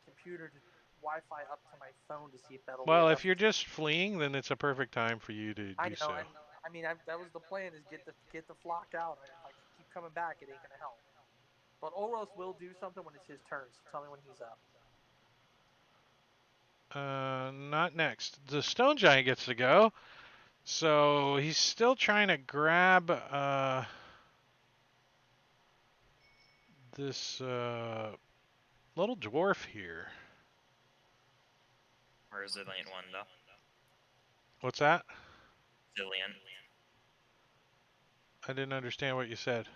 computer to Wi-Fi up to my phone to see if that'll be Well, enough. if you're just fleeing, then it's a perfect time for you to I do know. so. I mean, that was the plan: is get the flock out. If I keep coming back, it ain't gonna help. But Oros will do something when it's his turn. So tell me when he's up. Not next. The stone giant gets to go. So he's still trying to grab this little dwarf here. Resilient one though. What's that? Resilient. I didn't understand what you said.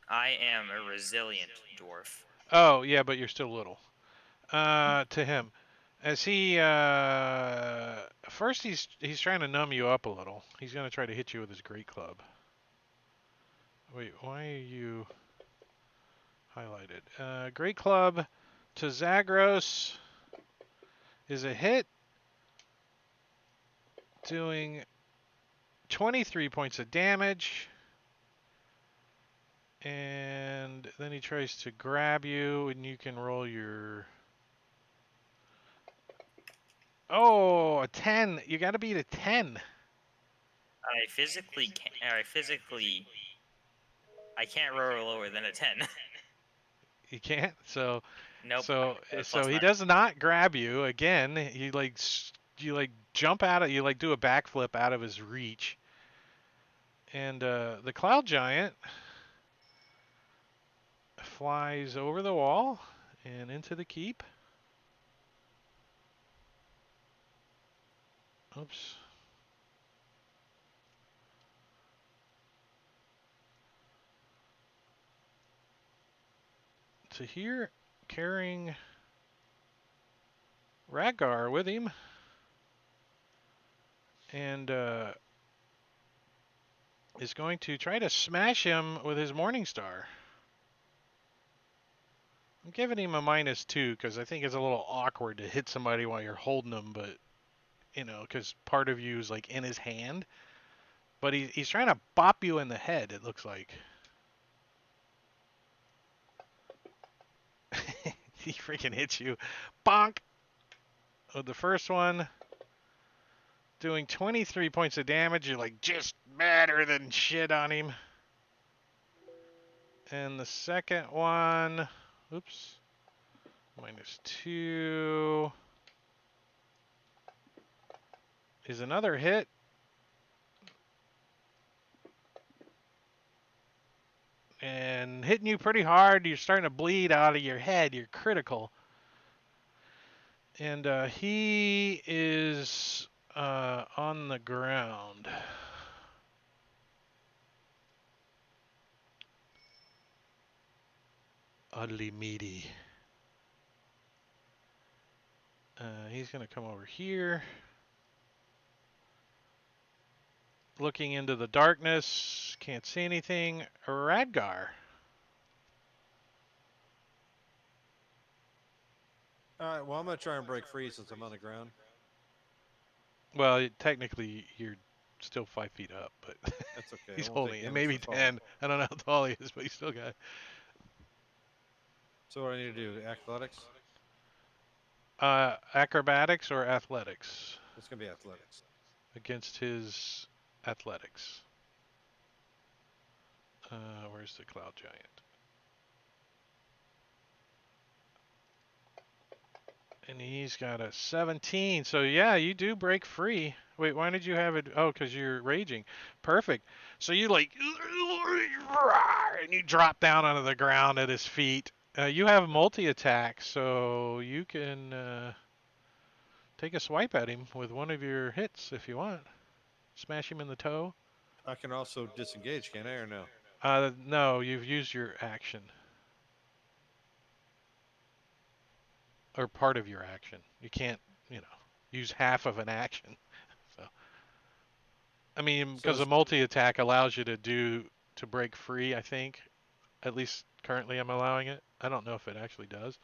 I am a resilient dwarf. Oh, yeah, but you're still little. To him. As he first he's trying to numb you up a little. He's gonna try to hit you with his great club. Wait, why are you highlighted? Great club to Zagros is a hit, doing 23 points of damage. And then he tries to grab you, and you can roll your. Oh, a 10. You got to beat a 10. I physically can't. I can't roll lower than a 10. You can't. So Nope. so he does not grab you again. You like jump out of you like do a backflip out of his reach. And the cloud giant flies over the wall and into the keep. Oops. To here, carrying Raggar with him. And is going to try to smash him with his Morning Star. I'm giving him a -2 because I think it's a little awkward to hit somebody while you're holding them, but because part of you is like in his hand. But he's trying to bop you in the head, it looks like. He freaking hits you. Bonk! With the first one doing 23 points of damage. You're like just better than shit on him. And the second one, oops, -2 is another hit. And hitting you pretty hard. You're starting to bleed out of your head. You're critical. And he is on the ground. Oddly meaty. He's going to come over here. Looking into the darkness. Can't see anything. Radgar. All right. Well, I'm gonna try and break free since I'm on the ground. Well, technically, you're still 5 feet up, but That's okay. he's I won't take holding it. damage Maybe for falling. 10. I don't know how tall he is, but he's still got it. So what do I need to do? Athletics. Acrobatics or athletics It's gonna be athletics. against his athletics. Where's the cloud giant? And he's got a 17. So yeah, you do break free. Wait, why did you have it? Oh, because you're raging. Perfect. So you like, and you drop down onto the ground at his feet. You have multi-attack, so you can take a swipe at him with one of your hits if you want. Smash him in the toe. I can also disengage, can I, or no? No, you've used your action. Or part of your action. You can't, use half of an action. So, I mean, So because a multi-attack allows you to break free, I think. At least currently I'm allowing it. I don't know if it actually does.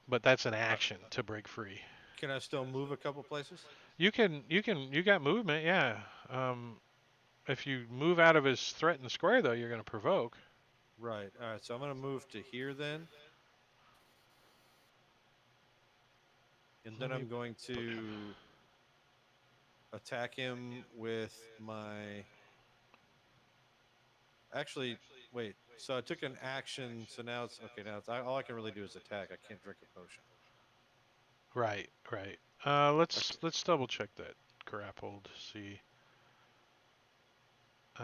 But that's an action to break free. can I still move a couple places? You got movement, yeah. If you move out of his threatened square, though, you're going to provoke. Right. All right. So I'm gonna move to here then, and then Let me I'm going to attack him with my. Actually, wait. So I took an action. So now it's okay. Now it's all I can really do is attack. I can't drink a potion. Right. Let's double check that grappled. See. Uh,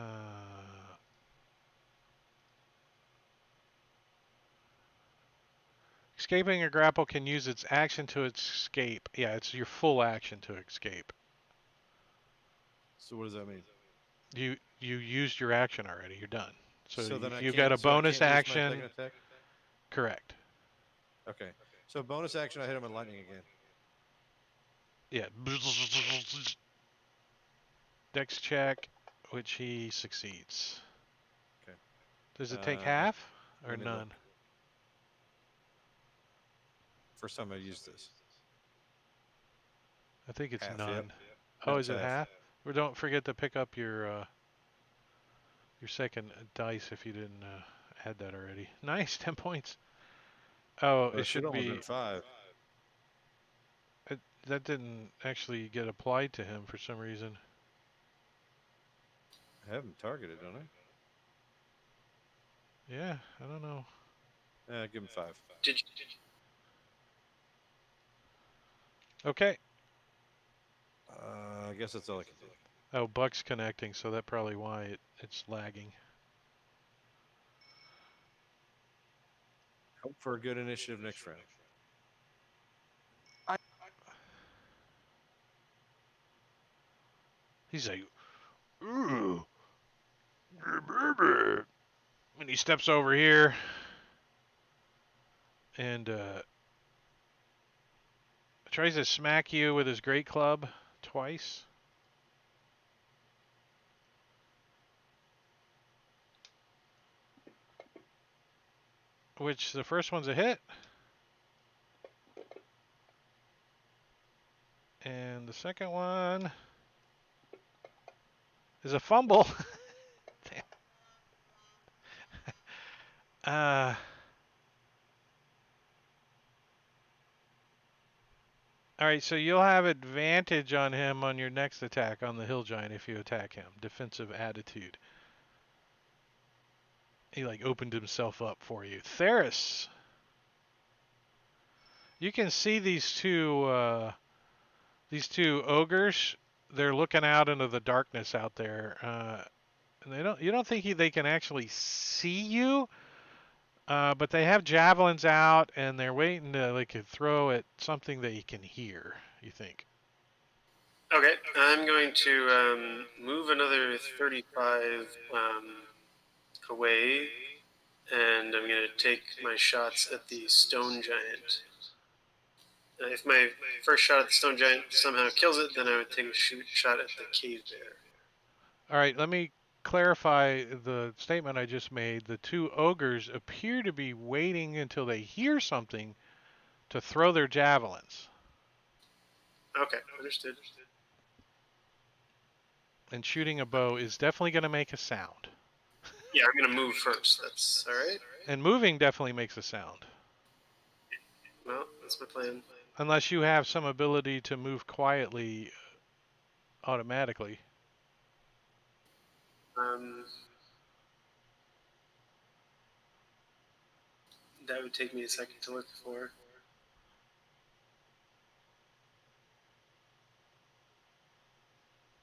Escaping a grapple can use its action to escape. Yeah, it's your full action to escape. So what does that mean? You used your action already. You're done. So then I you've can't. got a So I bonus can't use my action. second attack. Correct. Okay. So bonus action, I hit him with lightning again. Yeah. Dex check, which he succeeds. Okay. Does it take half or let me look. none? First time I used this. I think it's Half, none. yep. Oh, That's is it half. half? Or don't forget to pick up your second dice if you didn't add that already. Nice, 10 points. Oh, Well, it should only be. been 5. That didn't actually get applied to him for some reason. I have him targeted, don't I? Yeah, I don't know. Give him 5. Did you, Okay. I guess that's all I can do. Oh, Buck's connecting, so that's probably why it's lagging. Hope for a good initiative next round. He's like, ooh. And he steps over here and tries to smack you with his great club twice. Which the first one's a hit. And the second one is a fumble. All right, so you'll have advantage on him on your next attack on the hill giant if you attack him. Defensive attitude. He like opened himself up for you. Theris. You can see these two ogres. They're looking out into the darkness out there. And you don't think they can actually see you, but they have javelins out and they're waiting to like throw at something that you can hear. You think? Okay, I'm going to move another 35 away, and I'm going to take my shots at the stone giant. If my first shot at the stone giant somehow kills it, then I would take a shot at the cave bear. All right, let me clarify the statement I just made. The two ogres appear to be waiting until they hear something to throw their javelins. Okay, understood. And shooting a bow is definitely going to make a sound. Yeah, I'm going to move first. That's all right. And moving definitely makes a sound. Well, that's my plan. Unless you have some ability to move quietly automatically. That would take me a second to look for.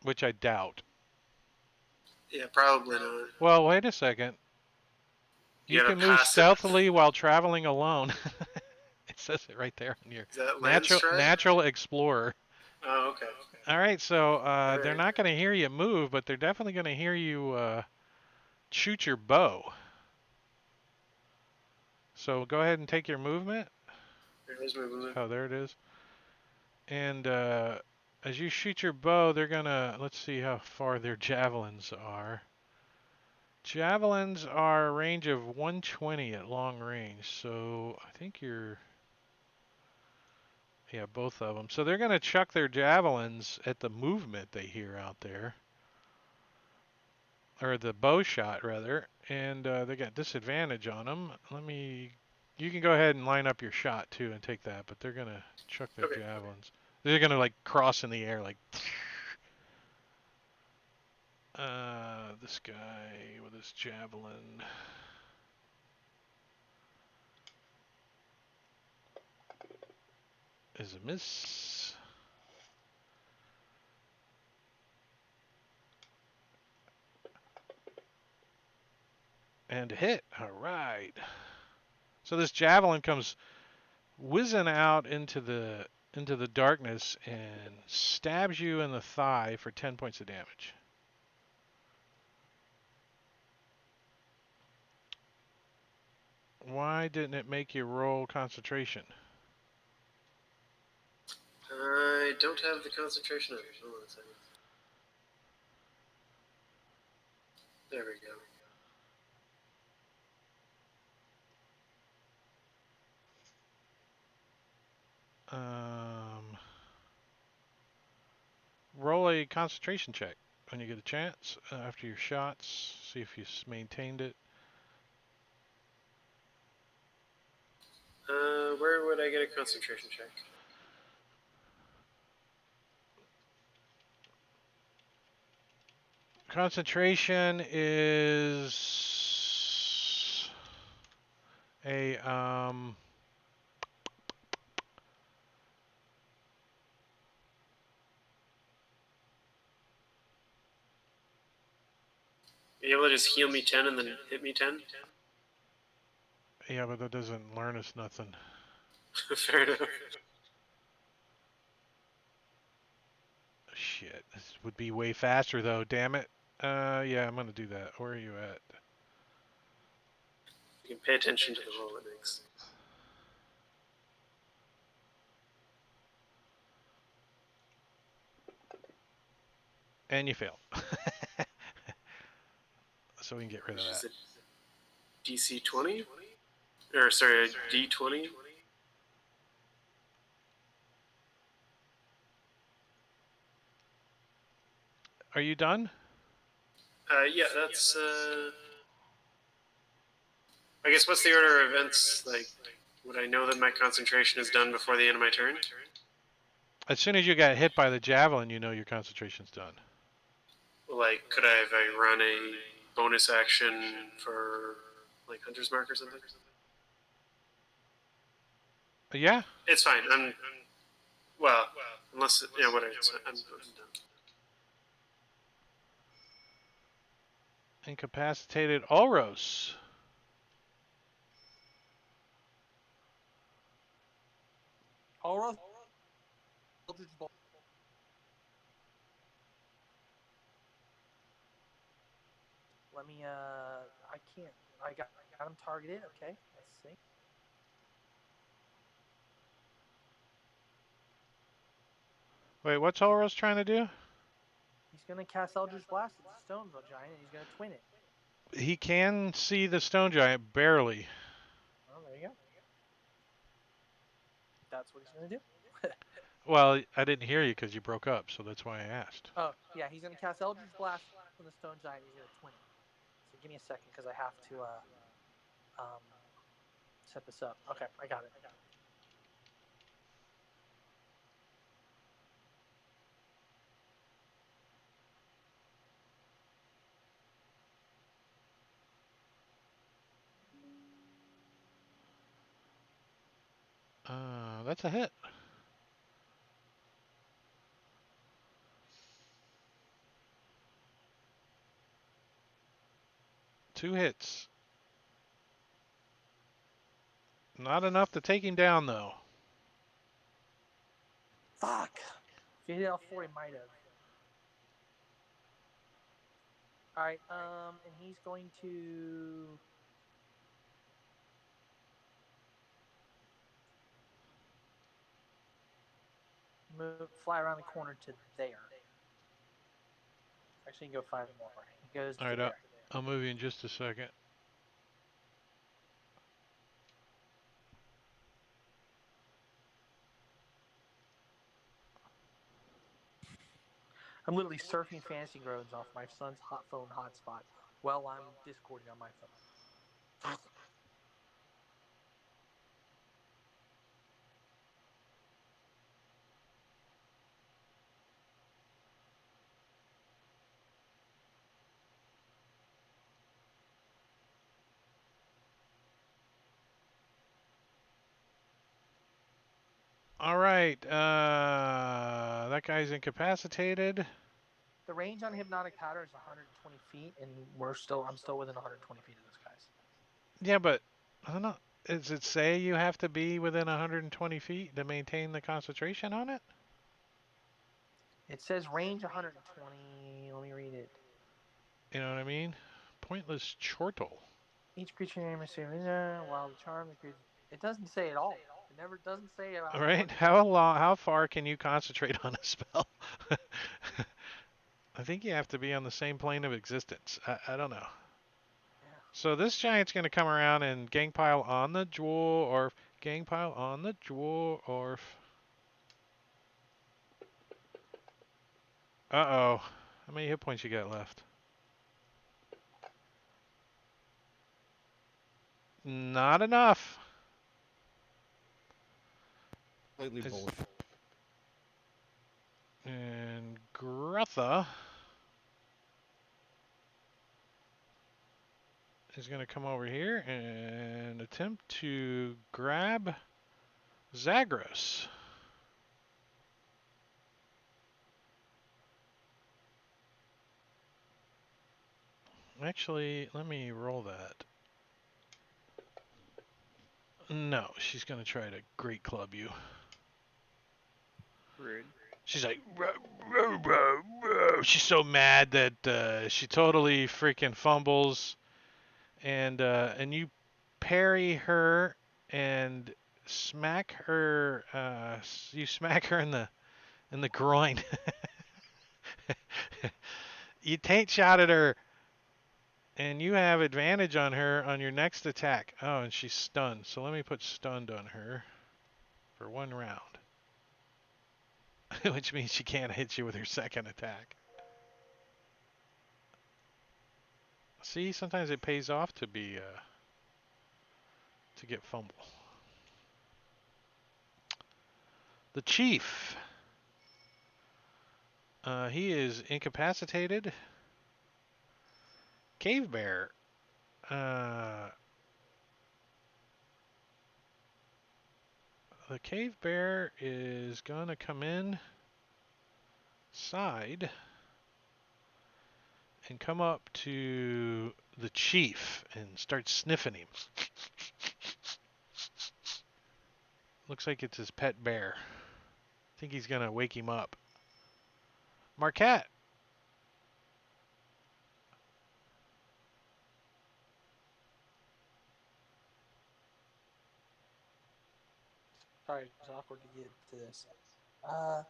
Which I doubt. Yeah, probably not. Well, wait a second. You gotta can move pass it. stealthily while traveling alone. It says it right there on your Is that Landstride? natural explorer. Oh, okay. All right, so All they're right. not going to hear you move, but they're definitely going to hear you shoot your bow. So go ahead and take your movement. There's my movement. Oh, there it is. And as you shoot your bow, they're going to, let's see how far their javelins are. Javelins are a range of 120 at long range, so I think you're, yeah, both of them. So they're going to chuck their javelins at the movement they hear out there. Or the bow shot, rather. And they got disadvantage on them. You can go ahead and line up your shot, too, and take that, but they're going to chuck their javelins. They're going to, like, cross in the air, like... this guy with his javelin... is a miss. And a hit. All right. So this javelin comes whizzing out into the darkness and stabs you in the thigh for 10 points of damage. Why didn't it make you roll concentration? I don't have the concentration on it. Hold on a second. There we go. Roll a concentration check when you get a chance after your shots. See if you maintained it. Where would I get a concentration check? Concentration is a Are you able to just heal me 10 and then hit me 10? yeah, but that doesn't learn us nothing. Fair enough. Shit, this would be way faster though. Damn it. Yeah, I'm gonna do that. Where are you at? You can pay attention to the roll it makes. And you fail. So we can get rid of that. Is it DC 20? Or sorry, D20? Are you done? Yeah, that's. I guess what's the order of events? Like, would I know that my concentration is done before the end of my turn? As soon as you got hit by the javelin, you know your concentration's done. Like, could I have run a bonus action for like Hunter's Mark or something? Yeah. It's fine. Well, unless yeah, whatever. I'm done. Incapacitated Ulros. Ulros. Let me. I can't. I got him targeted. Okay. Let's see. Wait, what's Ulros trying to do? He's gonna cast Eldritch Blast at the Stone Giant, and he's gonna twin it. He can see the stone giant barely. Oh, there you go. That's what he's gonna do. Well, I didn't hear you because you broke up, so that's why I asked. Oh, yeah, he's gonna cast Eldritch Blast on the Stone Giant. He's gonna twin it. So give me a second because I have to set this up. Okay, I got it. That's a hit. Two hits. Not enough to take him down, though. Fuck. If he hit all four, he might have. All right. And he's going to. Fly around the corner to there. Actually, go 5 more. He goes All to right, there. I'll move you in just a second. I'm literally surfing fantasy groans off my son's hot phone hotspot while I'm discording on my phone. All right, that guy's incapacitated. The range on hypnotic powder is 120 feet, and I'm still within 120 feet of those guys. Yeah, but I don't know. Does it say you have to be within 120 feet to maintain the concentration on it? It says range 120. Let me read it. You know what I mean? Pointless chortle. Each creature name is while the charm the creature. It doesn't say at all. It never doesn't say how All long. right, how long? How far can you concentrate on a spell? I think you have to be on the same plane of existence. I don't know. Yeah. So this giant's going to come around and gang pile on the dwarf. Gang pile on the dwarf. Uh-oh. How many hit points you got left? Not enough. Completely bullshit. And Grutha is going to come over here and attempt to grab Zagros. Actually, let me roll that. No, she's going to try to great club you. Rude. She's like, "Row, row, row, row." She's so mad that she totally freaking fumbles, and you parry her and smack her. You smack her in the groin. You taint shot at her, and you have advantage on her on your next attack. Oh, and she's stunned. So let me put stunned on her for 1 round. Which means she can't hit you with her second attack. See, sometimes it pays off to be to get fumble. The chief. He is incapacitated. Cave bear. The cave bear is gonna come inside and come up to the chief and start sniffing him. Looks like it's his pet bear. I think he's gonna wake him up. Marquette. Sorry, it's awkward to get to this. Uh,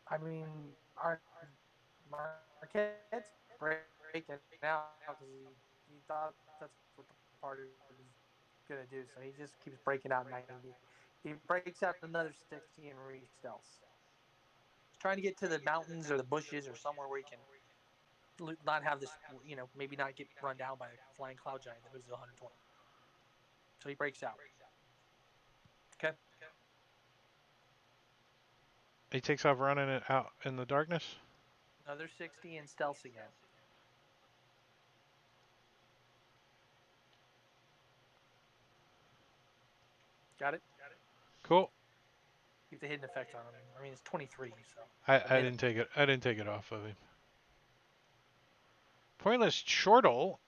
I mean, our Marquette's breaking out because he thought that's what the party was gonna do, so he just keeps breaking out 90. He breaks out another 60 and re-stealths. He's trying to get to the mountains or the bushes or somewhere where he can not have this, maybe not get run down by a flying cloud giant that moves at 120. So he breaks out. Okay. He takes off running it out in the darkness. Another 60 and stealths again. Got it? Cool. Keep the hidden effect on him. I mean, it's 23, so. I didn't take it. I didn't take it off of him. Pointless chortle.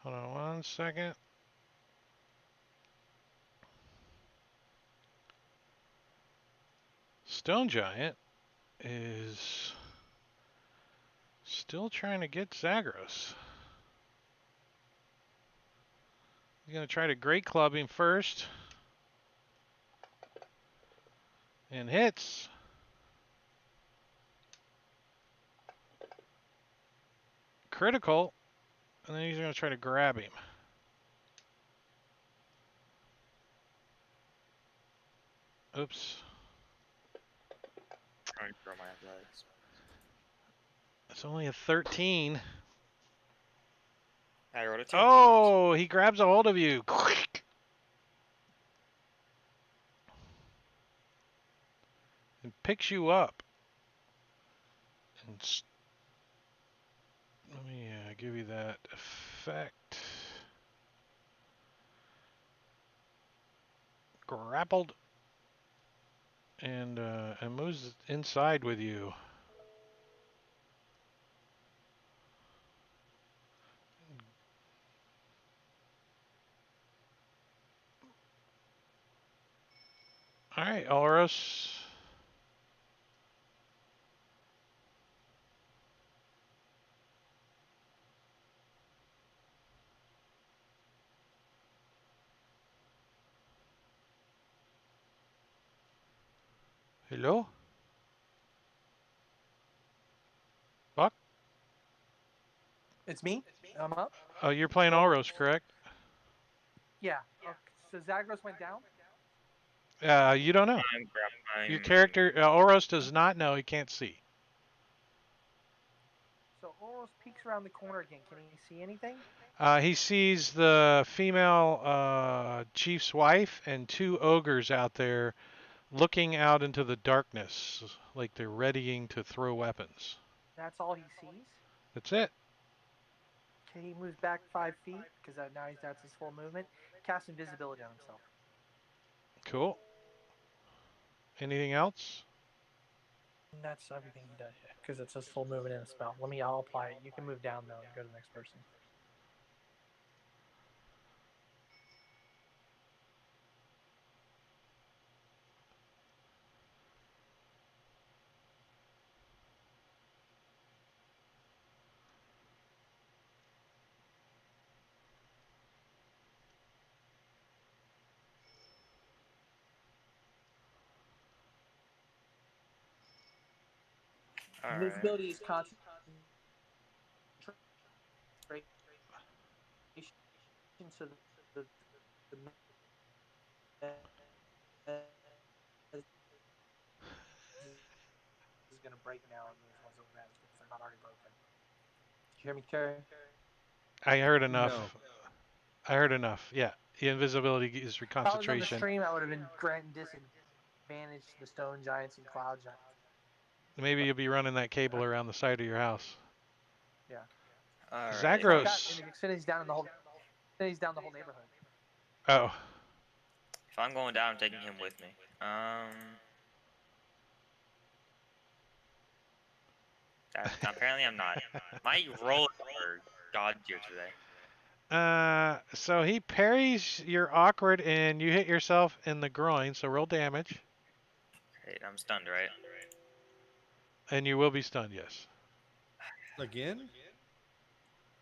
Hold on 1 second. Stone Giant is still trying to get Zagros. He's going to try to Great Club him first. And hits. Critical. And then he's going to try to grab him. Oops. Trying to throw my athletics. It's only a 13. I rolled a 2. Oh, he grabs a hold of you. And picks you up. And let me give you that effect. Grappled. And moves inside with you. All right, Ulros. Hello? Buck? It's me. I'm up. Oh, you're playing Oh. Ulros, correct? Yeah. Okay. So Zagros went down? You don't know. Your character, Ulros does not know. He can't see. So Oros peeks around the corner again. Can he see anything? He sees the female chief's wife and 2 ogres out there looking out into the darkness like they're readying to throw weapons. That's all he sees? That's it. Okay, he moves back 5 feet because now that's his full movement. Cast invisibility on himself. Cool. Anything else? And that's everything he does, yeah, because it's his full movement and a spell. I'll apply it. You can move down though and go to the next person. All right. Invisibility is concentration, so the is going to break now, and those ones over if they're not already broken. Did you hear me, Terry? I heard No. enough. I heard enough. Yeah. The invisibility is If I was on the reconcentration. stream, I would have been granting disadvantage to the stone giants and cloud giants. Maybe you'll be running that cable around the side of your house. Yeah. All right. Zagros. And Xfinity's down the whole neighborhood. Oh. If I'm going down, I'm taking him with me. Apparently I'm not. My rolls are god tier today. So he parries your awkward and you hit yourself in the groin, so roll damage. Hey, I'm stunned, right? And you will be stunned, yes. Again?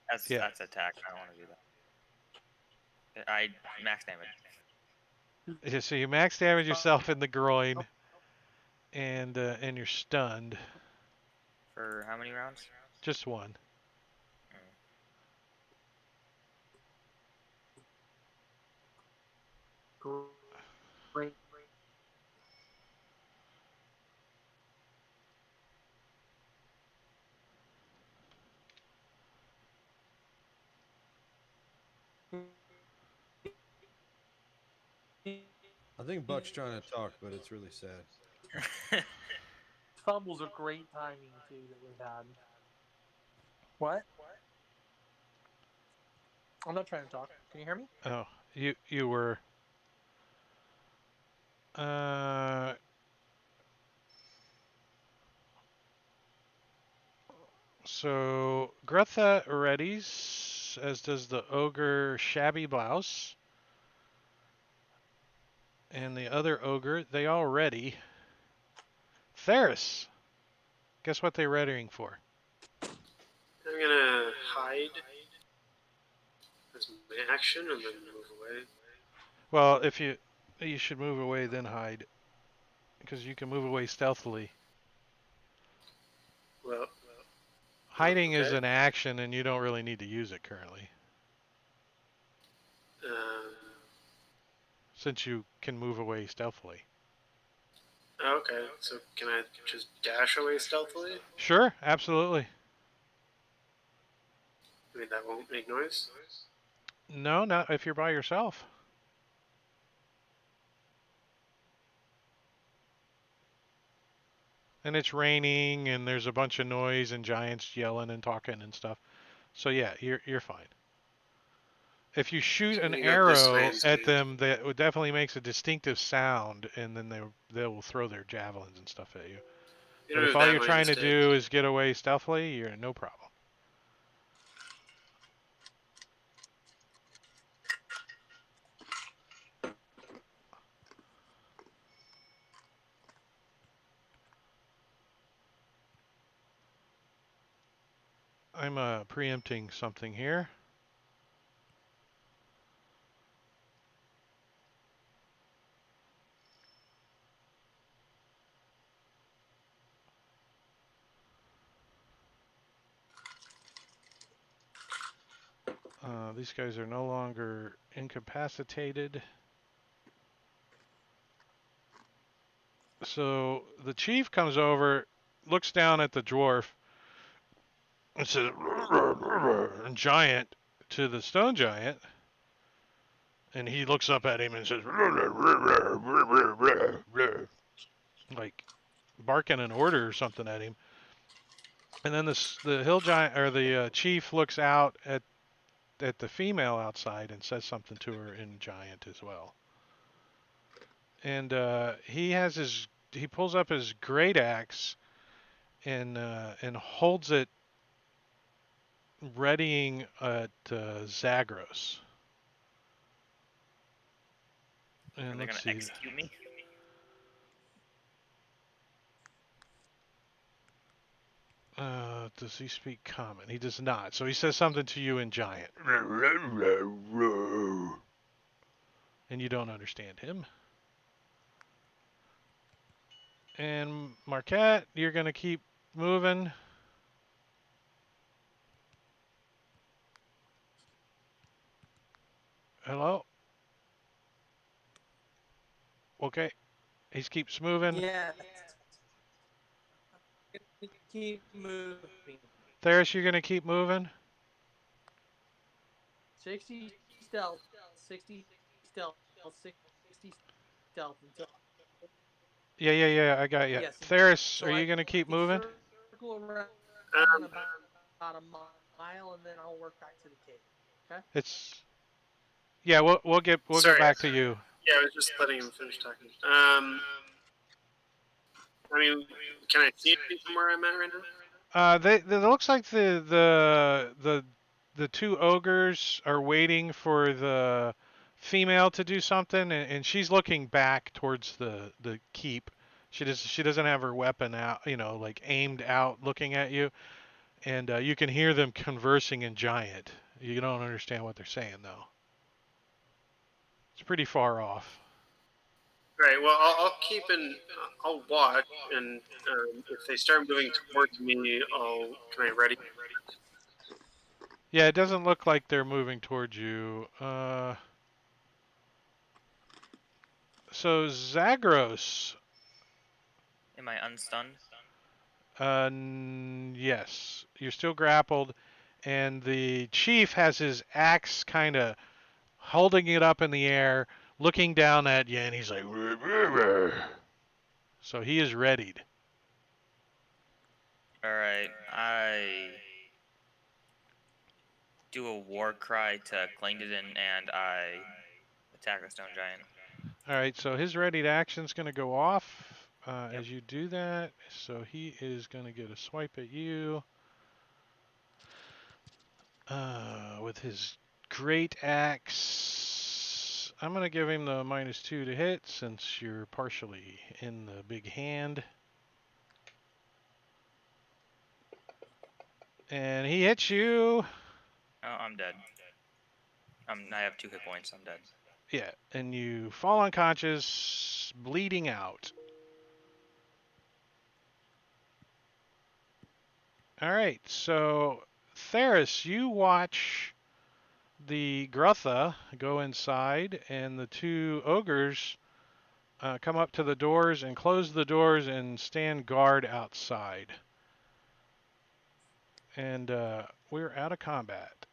That's attack. I don't want to do that. I max damage. Yeah, so you max damage yourself in the groin and you're stunned. For how many rounds? Just one. Great. I think Buck's trying to talk, but it's really sad. Fumbles are great timing too that we've had. What? I'm not trying to talk. Can you hear me? Oh, you were. So Gretha readies, as does the ogre Shabby Blouse. And the other ogre, they all ready. Theris, guess what they're readying for? I'm gonna hide as my action and then move away. Well, if you should move away then hide, because you can move away stealthily. Well, Hiding is okay. an action, and you don't really need to use it currently, since you can move away stealthily. Okay, so can I just dash away stealthily? Sure, absolutely. I mean, that won't make noise. No, not if you're by yourself. And it's raining, and there's a bunch of noise and giants yelling and talking and stuff. So yeah, you're fine. If you shoot So I'm an gonna go this way arrow and at see. them, that definitely makes a distinctive sound, and then they will throw their javelins and stuff at you. You But know if all that you're way trying to instead. do is get away stealthily, you're no problem. I'm preempting something here. These guys are no longer incapacitated. So the chief comes over, looks down at the dwarf, and says, giant to the stone giant. And he looks up at him and says, like barking an order or something at him. And then the hill giant or the chief looks out at the female outside and says something to her in giant as well. And he pulls up his great axe and holds it, readying at Zagros. And Are they let's gonna see. execute me? Does he speak common? He does not. So he says something to you in giant. And you don't understand him. And Marquette, you're going to keep moving. Hello? Okay. He keeps moving. Yes. Keep moving. Theris, you're going to keep moving? 60 stealth, 60 stealth, 60 stealth until Yeah. I got you. yes. Theris, are So you I going to keep moving? circle around Um, about a mile, and then I'll work back to the cave. Okay. It's yeah. We'll get sorry. back to you. Yeah, I was just letting him finish talking. I mean, can I see it from where I'm at right now? They it looks like the two ogres are waiting for the female to do something, and she's looking back towards the keep. She doesn't have her weapon out, like aimed out, looking at you, and you can hear them conversing in giant. You don't understand what they're saying though. It's pretty far off. All right. Well, I'll keep in. I'll watch, and if they start moving towards me, Can I ready? Yeah, it doesn't look like they're moving towards you. So Zagros, Am I unstunned? yes, you're still grappled, and the chief has his axe kind of holding it up in the air, looking down at you, and he's like, "Rrr, rrr, rrr." So he is readied. Alright, I do a war cry to Klingdon and I attack a stone giant. All right, so his readied action's going to go off Yep. as you do that. So he is going to get a swipe at you with his great axe. I'm going to give him the -2 to hit since you're partially in the big hand. And he hits you. Oh, I'm dead. I have 2 hit points. I'm dead. Yeah, and you fall unconscious, bleeding out. All right, so Theris, you watch the Grutha go inside, and the two ogres come up to the doors and close the doors and stand guard outside. And we're out of combat.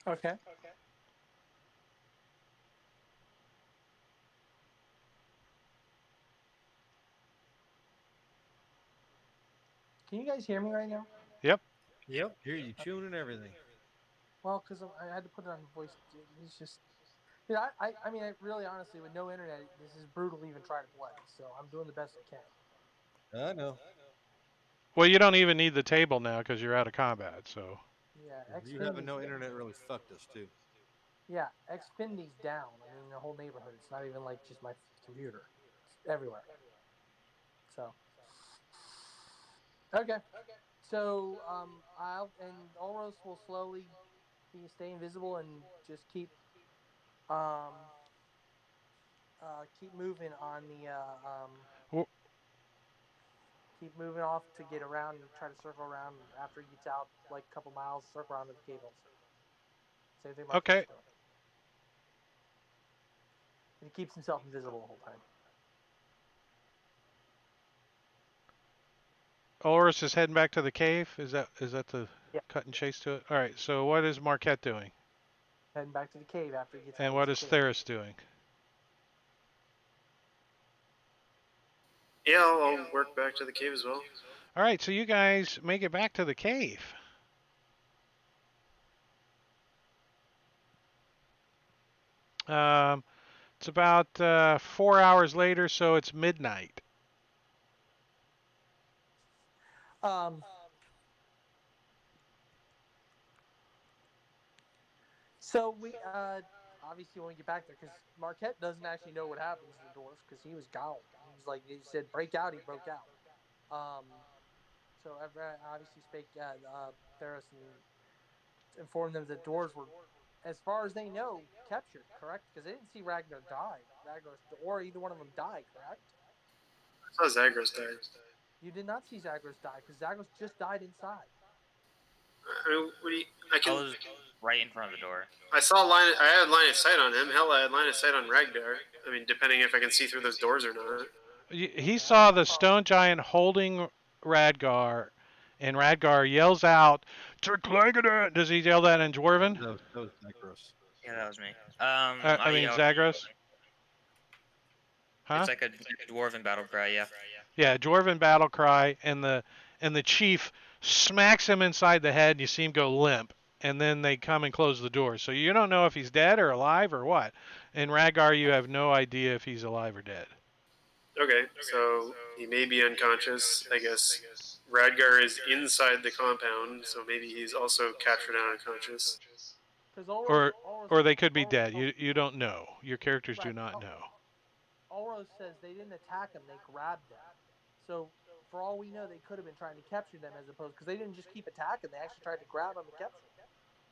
Okay. Can you guys hear me right now? Yep. Yep. Hear you chewing and everything. Well, because I had to put it on voice. It's just, I mean, really, honestly, with no internet, this is brutal even trying to play. So I'm doing the best I can. I know. Well, you don't even need the table now because you're out of combat. So. Yeah, You having Xfinity's no internet really fucked us too. yeah, Xfinity's down. I mean, the whole neighborhood. It's not even like just my computer. It's everywhere. So okay. So I'll and Ulros will slowly be stay invisible and just um keep moving on the keep moving off to get around and try to circle around after he gets out like a couple miles, circle around to the cables. Same thing Marquette's Okay. doing. And he keeps himself invisible the whole time. Oris is heading back to the cave. Is that the Yeah. cut and chase to it? All right. So what is Marquette doing? Heading back to the cave after he gets out And of what this is cave. Theris doing? Yeah, I'll work back to the cave as well. All right. So you guys make it back to the cave. Um, it's about 4 hours later, so it's midnight. Um, so we obviously when we get back there, because Marquette doesn't actually know what happens to the dwarf because he was gone. He was like he said, break out. He broke out. So obviously spake Theros and informed them the doors were, as far as they know, captured. Correct? Because they didn't see Ragnar die. Ragnar or either one of them die. Correct? I saw Zagros died. You did not see Zagros die because Zagros just died inside. I mean, I I can. was right in front of the door. I saw line. I had line of sight on him. Hell, I had line of sight on Ragnar. I mean, depending if I can see through those doors or not. He saw the stone giant holding Radgar, and Radgar yells out, "Terclagada!" Does he yell that in Dwarven? That was Zagros. Yeah, that was me. I mean yeah, Zagros, it's huh? like a dwarven battle cry. Yeah. Yeah, Dwarven battle cry, and the chief smacks him inside the head, and you see him go limp. And then they come and close the door. So you don't know if he's dead or alive or what. In Radgar, you have no idea if he's alive or dead. Okay, so he may be unconscious. I guess Radgar is inside the compound, so maybe he's also captured and unconscious. Because Or or they could be Ulros, dead. You don't know. Your characters do right. not know. Ulros says they didn't attack him; they grabbed him. So for all we know, they could have been trying to capture them as opposed because they didn't just keep attacking; they actually tried to grab him and capture him.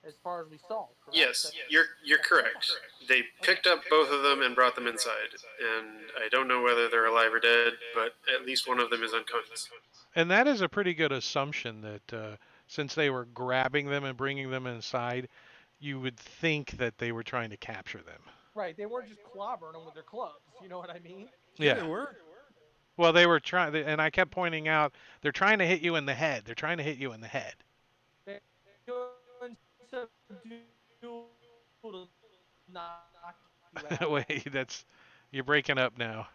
As far as we saw, correct? Yes, you're correct. They picked up both of them and brought them inside, and I don't know whether they're alive or dead, but at least one of them is unconscious. And that is a pretty good assumption that since they were grabbing them and bringing them inside, you would think that they were trying to capture them. Right. They weren't just clobbering them with their clubs. You know what I mean? Yeah, they Yeah. were. Well, they were trying, and I kept pointing out they're trying to hit you in the head. They're trying to hit you in the head. They're doing subdual to knock you out. Wait, you're breaking up now.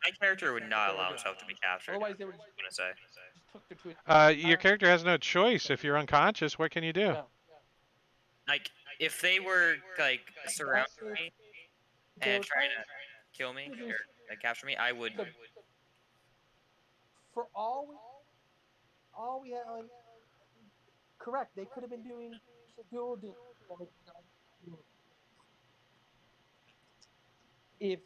My character would not allow himself to be captured. Otherwise, they would I'm gonna say. just took her to an Your character has no choice. If you're unconscious, what can you do? Yeah. Like, if they were like surrounding me They and were trying trying to kill me to do or capture me, I would. the, for all we had like correct. They could have been doing subdual damage. If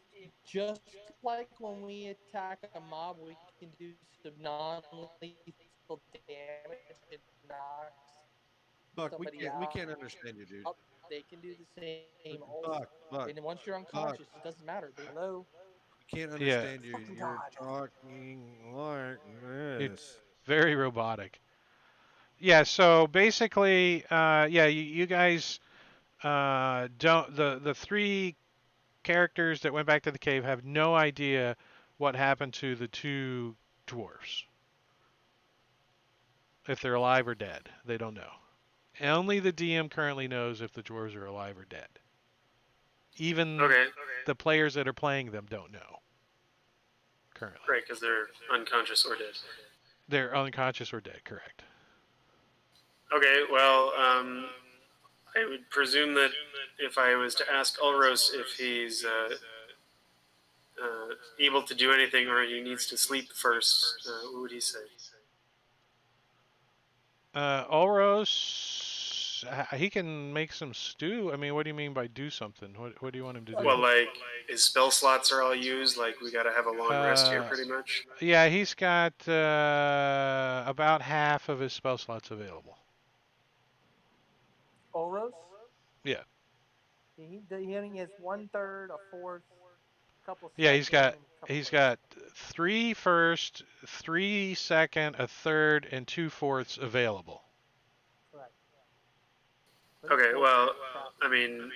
just like when we attack a mob, we can do some non-lethal damage and knock Buck, somebody we out. can't understand you, dude. They can do the same also. Buck, And then once you're Buck. unconscious, it doesn't matter. They know. We can't Yeah, understand you. Fucking You're God. talking like you're this. very robotic. Yeah, so basically, yeah, you guys don't the three characters that went back to the cave have no idea what happened to the two dwarfs. If they're alive or dead, they don't know. Only the DM currently knows if the dwarves are alive or dead. Even Okay, the players that are playing them don't know currently. right, because they're unconscious or dead. They're unconscious or dead, correct. Okay, well, I would presume that if I was to ask Ulros if he's able to do anything or he needs to sleep first, what would he say? Olros, he can make some stew. I mean, what do you mean by do something? What do you want him to do? Well, like his spell slots are all used. Like we got to have a long rest here, pretty much. Yeah, he's got about half of his spell slots available. Oros. Yeah. He only has 1/3, a fourth, couple Yeah, second. he's got 3 first, 3 second, a third, and 2 fourths available. Correct. Okay, well, I mean,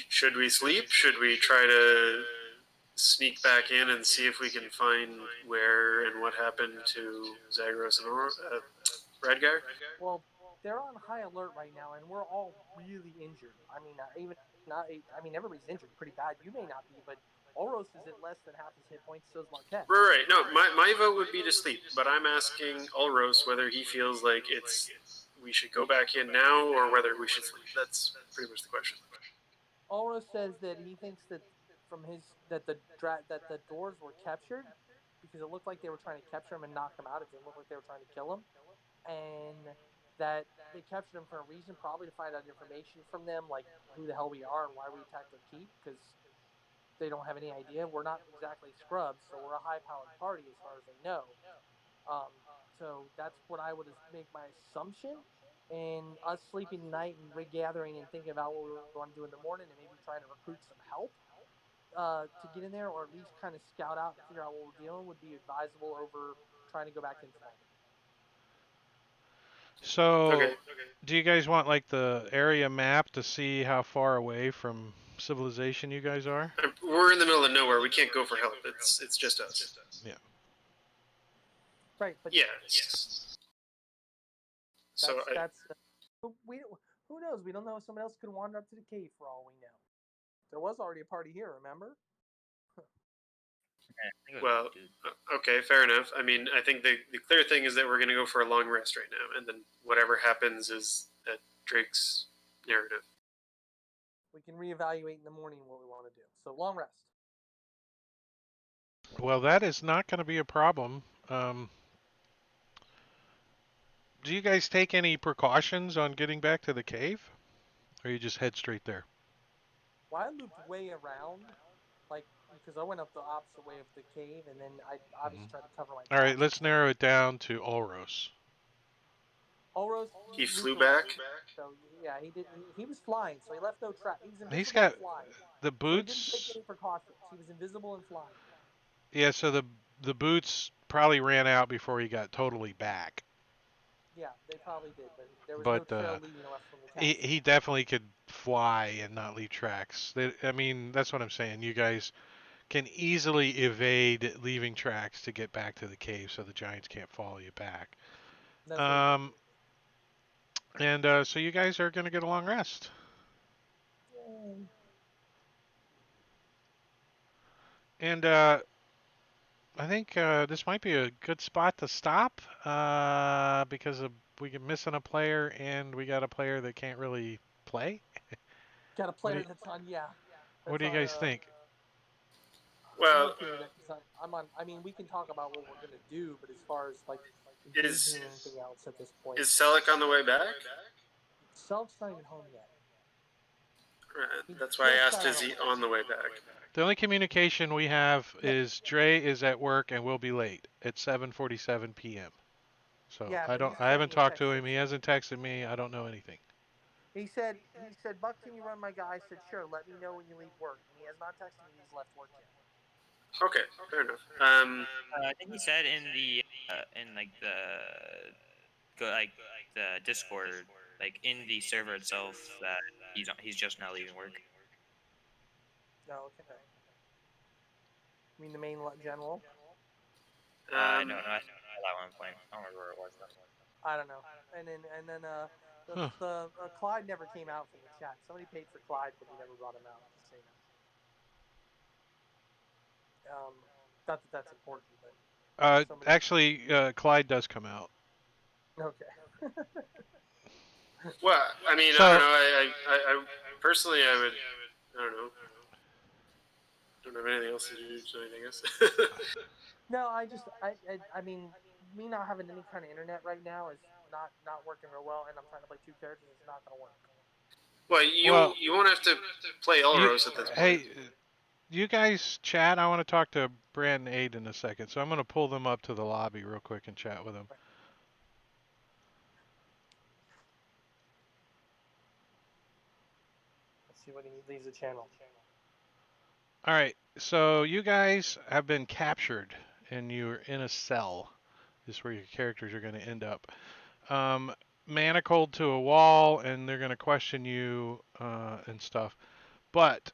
should we sleep? Should we try to sneak back in and see if we can find where and what happened to Zagros and Radgar? Well, they're on high alert right now, and we're all really injured. I mean, even not. I mean, everybody's injured pretty bad. You may not be, but Oros is at less than half his hit points. So is Marquette. Right. No, my vote would be to sleep, but I'm asking Ulros whether he feels like we should go back in now or whether we should sleep. That's pretty much the question. Oros says that he thinks that from his that the doors were captured because it looked like they were trying to capture him and knock him out. It didn't look like they were trying to kill him, and that they captured him for a reason, probably to find out information from them, like who the hell we are and why we attacked their keep, because they don't have any idea. We're not exactly scrubs, so we're a high-powered party as far as they know. So that's what I would make my assumption. and us sleeping tonight and regathering and thinking about what we want to do in the morning and maybe trying to recruit some help to get in there, or at least kind of scout out and figure out what we're dealing would be advisable over trying to go back in tonight. So, Okay. do you guys want like the area map to see how far away from civilization you guys are? We're in the middle of nowhere. We can't go for help. It's just us. Yeah. Right, but Yeah. that's we who knows? We don't know if someone else could wander up to the cave for all we know. There was already a party here, remember? Well, okay, fair enough. I mean, I think the clear thing is that we're going to go for a long rest right now, and then whatever happens is at Drake's narrative. We can reevaluate in the morning what we want to do. So long rest. Well, that is not going to be a problem. Do you guys take any precautions on getting back to the cave? Or you just head straight there? Well, I looped way around, like because I went up the opposite way of the cave, and then I obviously tried to cover my All right, tracks. let's narrow it down to Ulros. Ulros He flew looped around. back. So yeah, he did. He was flying, so he left no track. He was He's invisible and got flying, the so he didn't take boots. any precautions. He was invisible and flying. Yeah, so the boots probably ran out before he got totally back. Yeah, they probably did, but there was no But trail leading left from the he castle. he definitely could fly and not leave tracks. I mean, that's what I'm saying. You guys can easily evade leaving tracks to get back to the cave, so the giants can't follow you back. That's very true. Um, and so you guys are gonna get a long rest. Yay. And I think this might be a good spot to stop because we can missing a player and we got a player that can't really play. Got a What do player you, that's on. Yeah, what that's do you on. guys think? I'm Well, okay with that because I'm on. I mean, we can talk about what we're gonna do, but as far as like is engaging in anything else at this point, is Selleck on the way back? Selk's not even home yet. He That's why I just asked, got out is of he work. on the way back? The only communication we have Yeah, is Dre is at work and will be late at 7:47 p.m. So yeah, but he I sent haven't me a talked text. to him. He hasn't texted me. I don't know anything. He said, Buck, can you run my guy? I said, sure. Let me know when you leave work. And he has not texted me that he's left work yet. Okay, fair enough. I think he said in the in like the Discord, like in the server itself, that he's just now leaving work. No, okay. I mean the main general. I don't know. I saw that one point. I don't remember where it was though. I don't know. And then Huh. the Clyde never came out from the chat. Somebody paid for Clyde, but he never brought him out. Just so you know. Not that that's important, but somebody. Actually, Clyde does come out. Okay. well, I mean, I don't So know. I personally, I would. I don't know. Don't have anything else to do tonight, I guess. No, I mean, me not having any kind of internet right now is not working real well, and I'm trying to play two characters. It's not gonna work. well, well, you won't have to play you Elros at this point. hey, you guys chat. I want to talk to Brand and Aid in a second, so I'm going to pull them up to the lobby real quick and chat with them. Let's see when he leaves the channel. All right, so you guys have been captured, and you're in a cell. This is where your characters are going to end up. Um, Manacled to a wall, and they're going to question you and stuff. But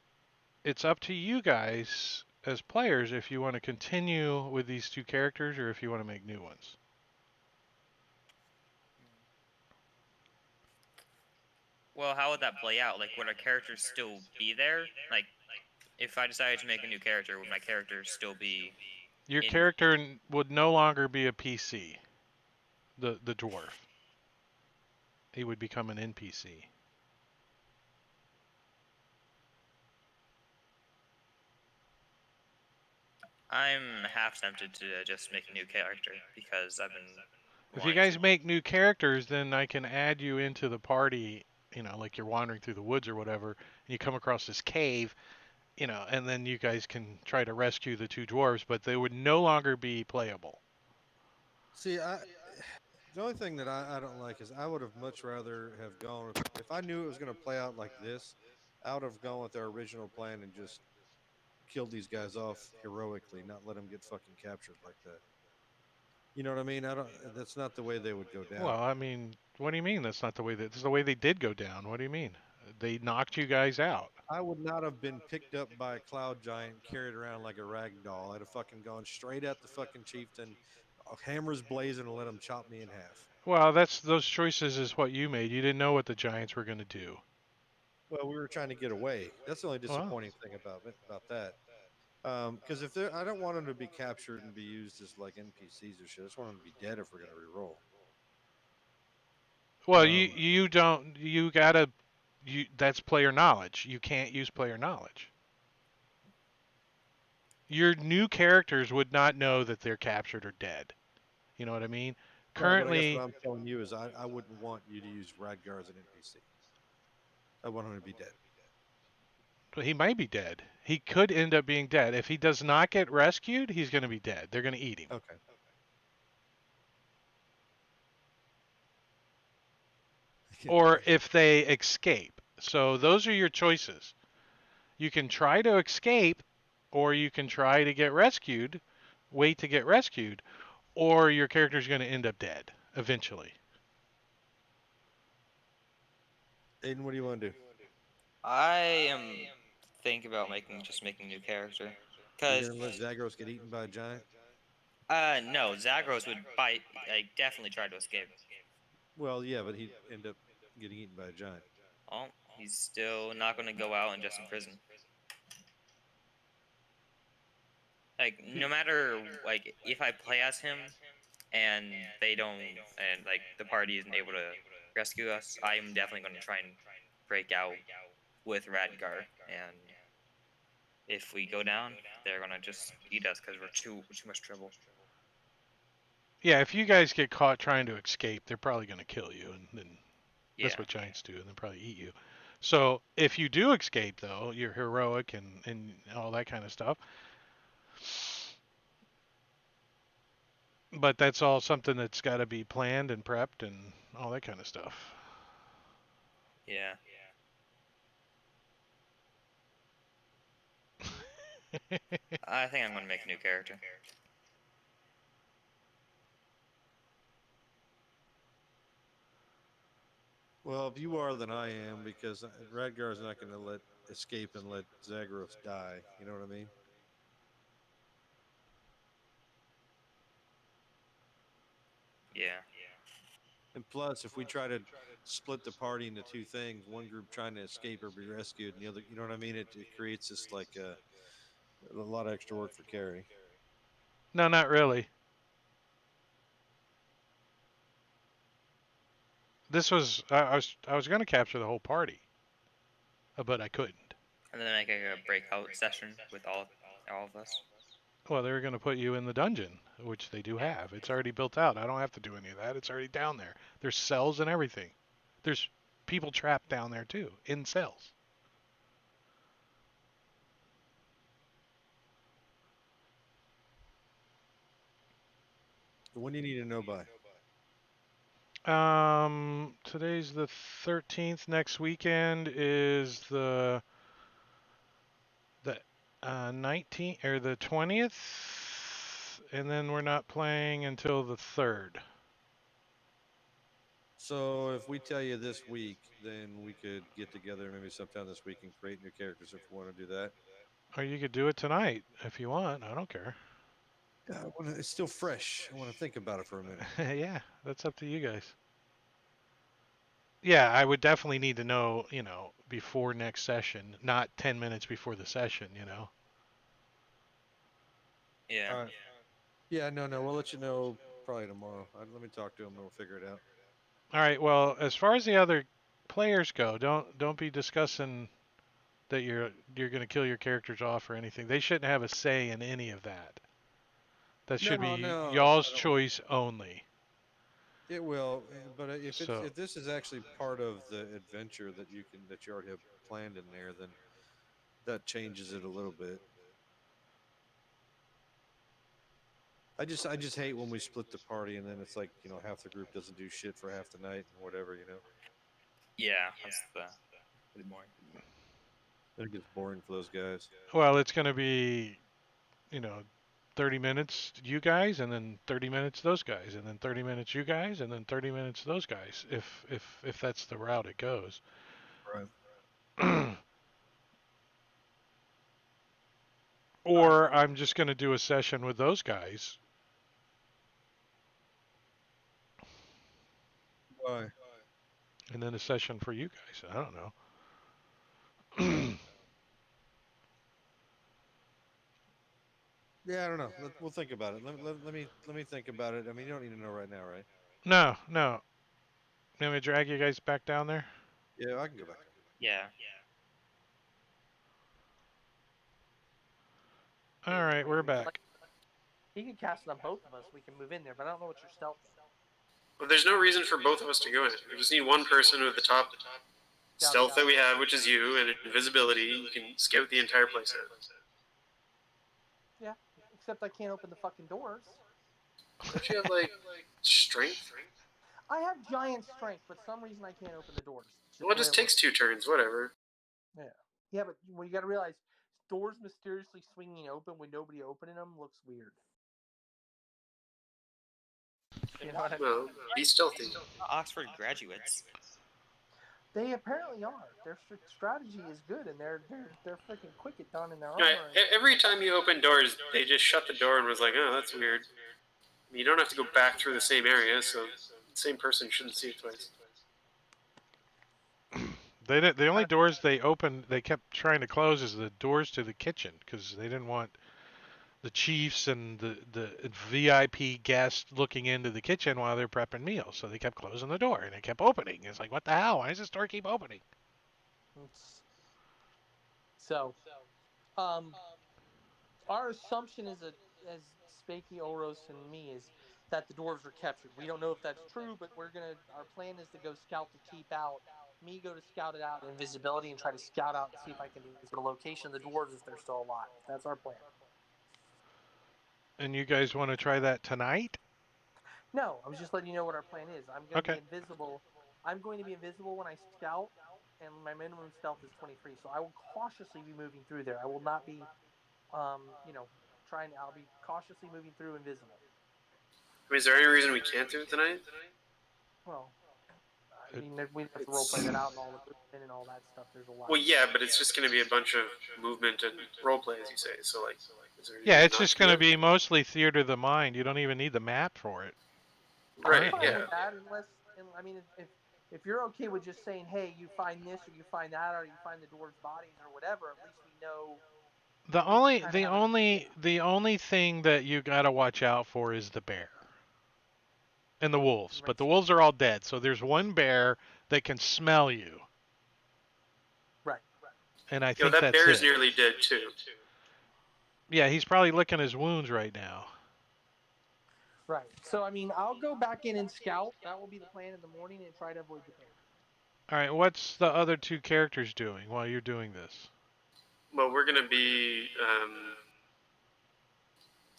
it's up to you guys as players if you want to continue with these two characters or if you want to make new ones. Well, how would that play out? Like, would our characters still be there? Like, if I decided to make a new character, would my character still be Your in? character would no longer be a PC, the dwarf. He would become an NPC. I'm half tempted to just make a new character because I've been If you wanting to. guys make new characters, then I can add you into the party, like you're wandering through the woods or whatever, and you come across this cave, and then you guys can try to rescue the two dwarves, but they would no longer be playable. See, The only thing that I don't like is I would have much rather have gone if I knew it was going to play out like this. I would have gone with our original plan and just killed these guys off heroically, not let them get fucking captured like that. You know what I mean? I don't. That's not the way they would go down. Well, I mean, what do you mean that's not the way that? This is the way they did go down. What do you mean? They knocked you guys out. I would not have been picked up by a cloud giant and carried around like a rag doll. I'd have fucking gone straight at the fucking chieftain, hammers blazing, and let him chop me in half. Well, that's those choices is what you made. You didn't know what the Giants were going to do. Well, we were trying to get away. That's the only Well, disappointing thing about that. Because if they're, I don't want them to be captured and be used as like NPCs or shit. I just want them to be dead if we're gonna re-roll. well, Um, you don't you gotta you that's player knowledge. You can't use player knowledge. Your new characters would not know that they're captured or dead. You know what I mean? right, but I guess what Currently, I'm telling you is I wouldn't want you to use Radgar as an NPC. I want him to be dead. he might be dead. He could end up being dead. If he does not get rescued, he's going to be dead. They're going to eat him. Okay. Or if they escape. So those are your choices. You can try to escape, or you can try to get rescued, wait to get rescued, or your character's going to end up dead eventually. Aiden, what do you want to do? I am thinking about making a new character. You're Cause gonna let Zagros get eaten by a giant? no, Zagros would bite. Like definitely try to escape. Well, yeah, but he'd end up getting eaten by a giant. Oh, he's still not going to go out and just in prison. Like no matter like if I play as him and they don't and like the party isn't able to rescue us, I'm definitely going to try and break out with Radgar. And if we go down, they're going to just eat us because we're too much trouble. Yeah, if you guys get caught trying to escape, they're probably going to kill you, and then Yeah, that's what giants do, and they'll probably eat you. So if you do escape, though, you're heroic and all that kind of stuff. But that's all something that's got to be planned and prepped and all that kind of stuff. yeah. I think I'm going to make a new character. Well, if you are, then I am because Radgar's not going to let escape and let Zagros die. You know what I mean? Yeah, And plus, if we try to split the party into two things, one group trying to escape or be rescued, and the other, you know what I mean? It creates this like a lot of extra work for Carrie. No, not really. I was going to capture the whole party, but I couldn't. and then make a breakout session with all of us. Well, they were going to put you in the dungeon, which they do have. It's already built out. I don't have to do any of that. It's already down there. There's cells and everything. There's people trapped down there too, in cells. When do you need to know by? Today's the 13th. Next weekend is the 19th or the 20th, and then we're not playing until the 3rd. So if we tell you this week, then we could get together maybe sometime this week and create new characters if we want to do that. Or you could do it tonight if you want. I don't care. It's still fresh. I want to think about it for a minute. Yeah, that's up to you guys. Yeah, I would definitely need to know, before next session, not 10 minutes before the session. Yeah. All right. Yeah, no. We'll let you know probably tomorrow. Let me talk to him and we'll figure it out. All right, well, as far as the other players go, don't be discussing that you're going to kill your characters off or anything. They shouldn't have a say in any of that. That should be No. y'all's I don't. choice only. It will, but So, if this is actually part of the adventure that you already have planned in there, then that changes it a little bit. I just hate when we split the party and then it's like, half the group doesn't do shit for half the night and whatever. Yeah, that's pretty boring. It gets boring for those guys. Well, it's going to be, you know, 30 minutes you guys, and then 30 minutes those guys, and then 30 minutes you guys, and then 30 minutes those guys. If that's the route it goes. Right. Or I'm just going to do a session with those guys. Why? And then a session for you guys. I don't know. Yeah, I don't know. We'll think about it. Let me think about it. I mean, you don't need to know right now, right? No, no. Let me drag you guys back down there. Yeah, I can go back. Yeah. All right, we're back. Like, he can cast it on both of us. We can move in there, but I don't know what your stealth is. Well, there's no reason for both of us to go in. We just need one person with the top stealth that we have, which is you, and invisibility. You can scout the entire place out. Yeah, except I can't open the fucking doors. Don't you have like strength? I have giant strength, but some reason I can't open the doors. Well, it just takes 2 turns. Whatever. Yeah, but you got to realize doors mysteriously swinging open with nobody opening them looks weird. You know what I mean? Well, be stealthy. Oxford graduates. They apparently are. Their strategy is good, and they're freaking quick at donning their Right. armor. Every time you open doors, they just shut the door and was like, "Oh, that's weird." You don't have to go back through the same area, so the same person shouldn't see it twice. The only doors they opened, they kept trying to close, is the doors to the kitchen because they didn't want the chiefs and the VIP guests looking into the kitchen while they're prepping meals. So they kept closing the door and it kept opening. It's like, what the hell? Why does this door keep opening? So, our assumption is as Spakey, Oros, and me is that the dwarves were captured. We don't know if that's true, but our plan is to go scout the keep out. Me go to scout it out invisibility and try to scout out and see if I can see the location of the dwarves if they're still alive. That's our plan. And you guys want to try that tonight? No, I'm just letting you know what our plan is. I'm going to Okay. be invisible. I'm going to be invisible when I scout, and my minimum stealth is 23. So I will cautiously be moving through there. I will not be, I'll be cautiously moving through invisible. I mean, is there any reason we can't do it tonight? Well, I mean, we have to roleplay that out and all the movement and all that stuff. There's a lot. Well, yeah, but it's just going to be a bunch of movement and roleplay, as you say. So, like, yeah, it's just going to be mostly theater of the mind. You don't even need the map for it. Right. I'm fine Yeah. with that, I mean, if you're okay with just saying, hey, you find this or you find that or you find the dwarves' bodies or whatever, at least we know. The only thing that you got to watch out for is the bear and the wolves. But the wolves are all dead, so there's one bear that can smell you. Right. And I think that bear is nearly dead too. Yeah, he's probably licking his wounds right now. Right. So I mean, I'll go back in and scout. That will be the plan in the morning and try to avoid the bear. All right, what's the other two characters doing while you're doing this? Well, we're going to be,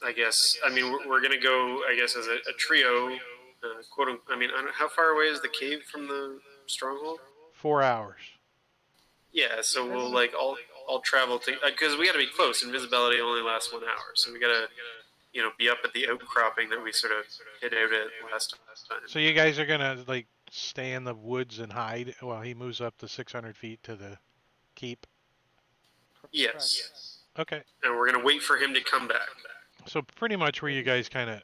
I guess, I mean, we're going to go, I guess, as a trio, quote. I mean, how far away is the cave from the stronghold? 4 hours. Yeah, so we'll like all travel to, because we got to be close. Invisibility only lasts 1 hour, so we got to, be up at the outcropping that we sort of hit out at last time. So you guys are gonna like stay in the woods and hide while he moves up the 600 feet to the keep. Yes. Okay. And we're gonna wait for him to come back. So pretty much where you guys kind of,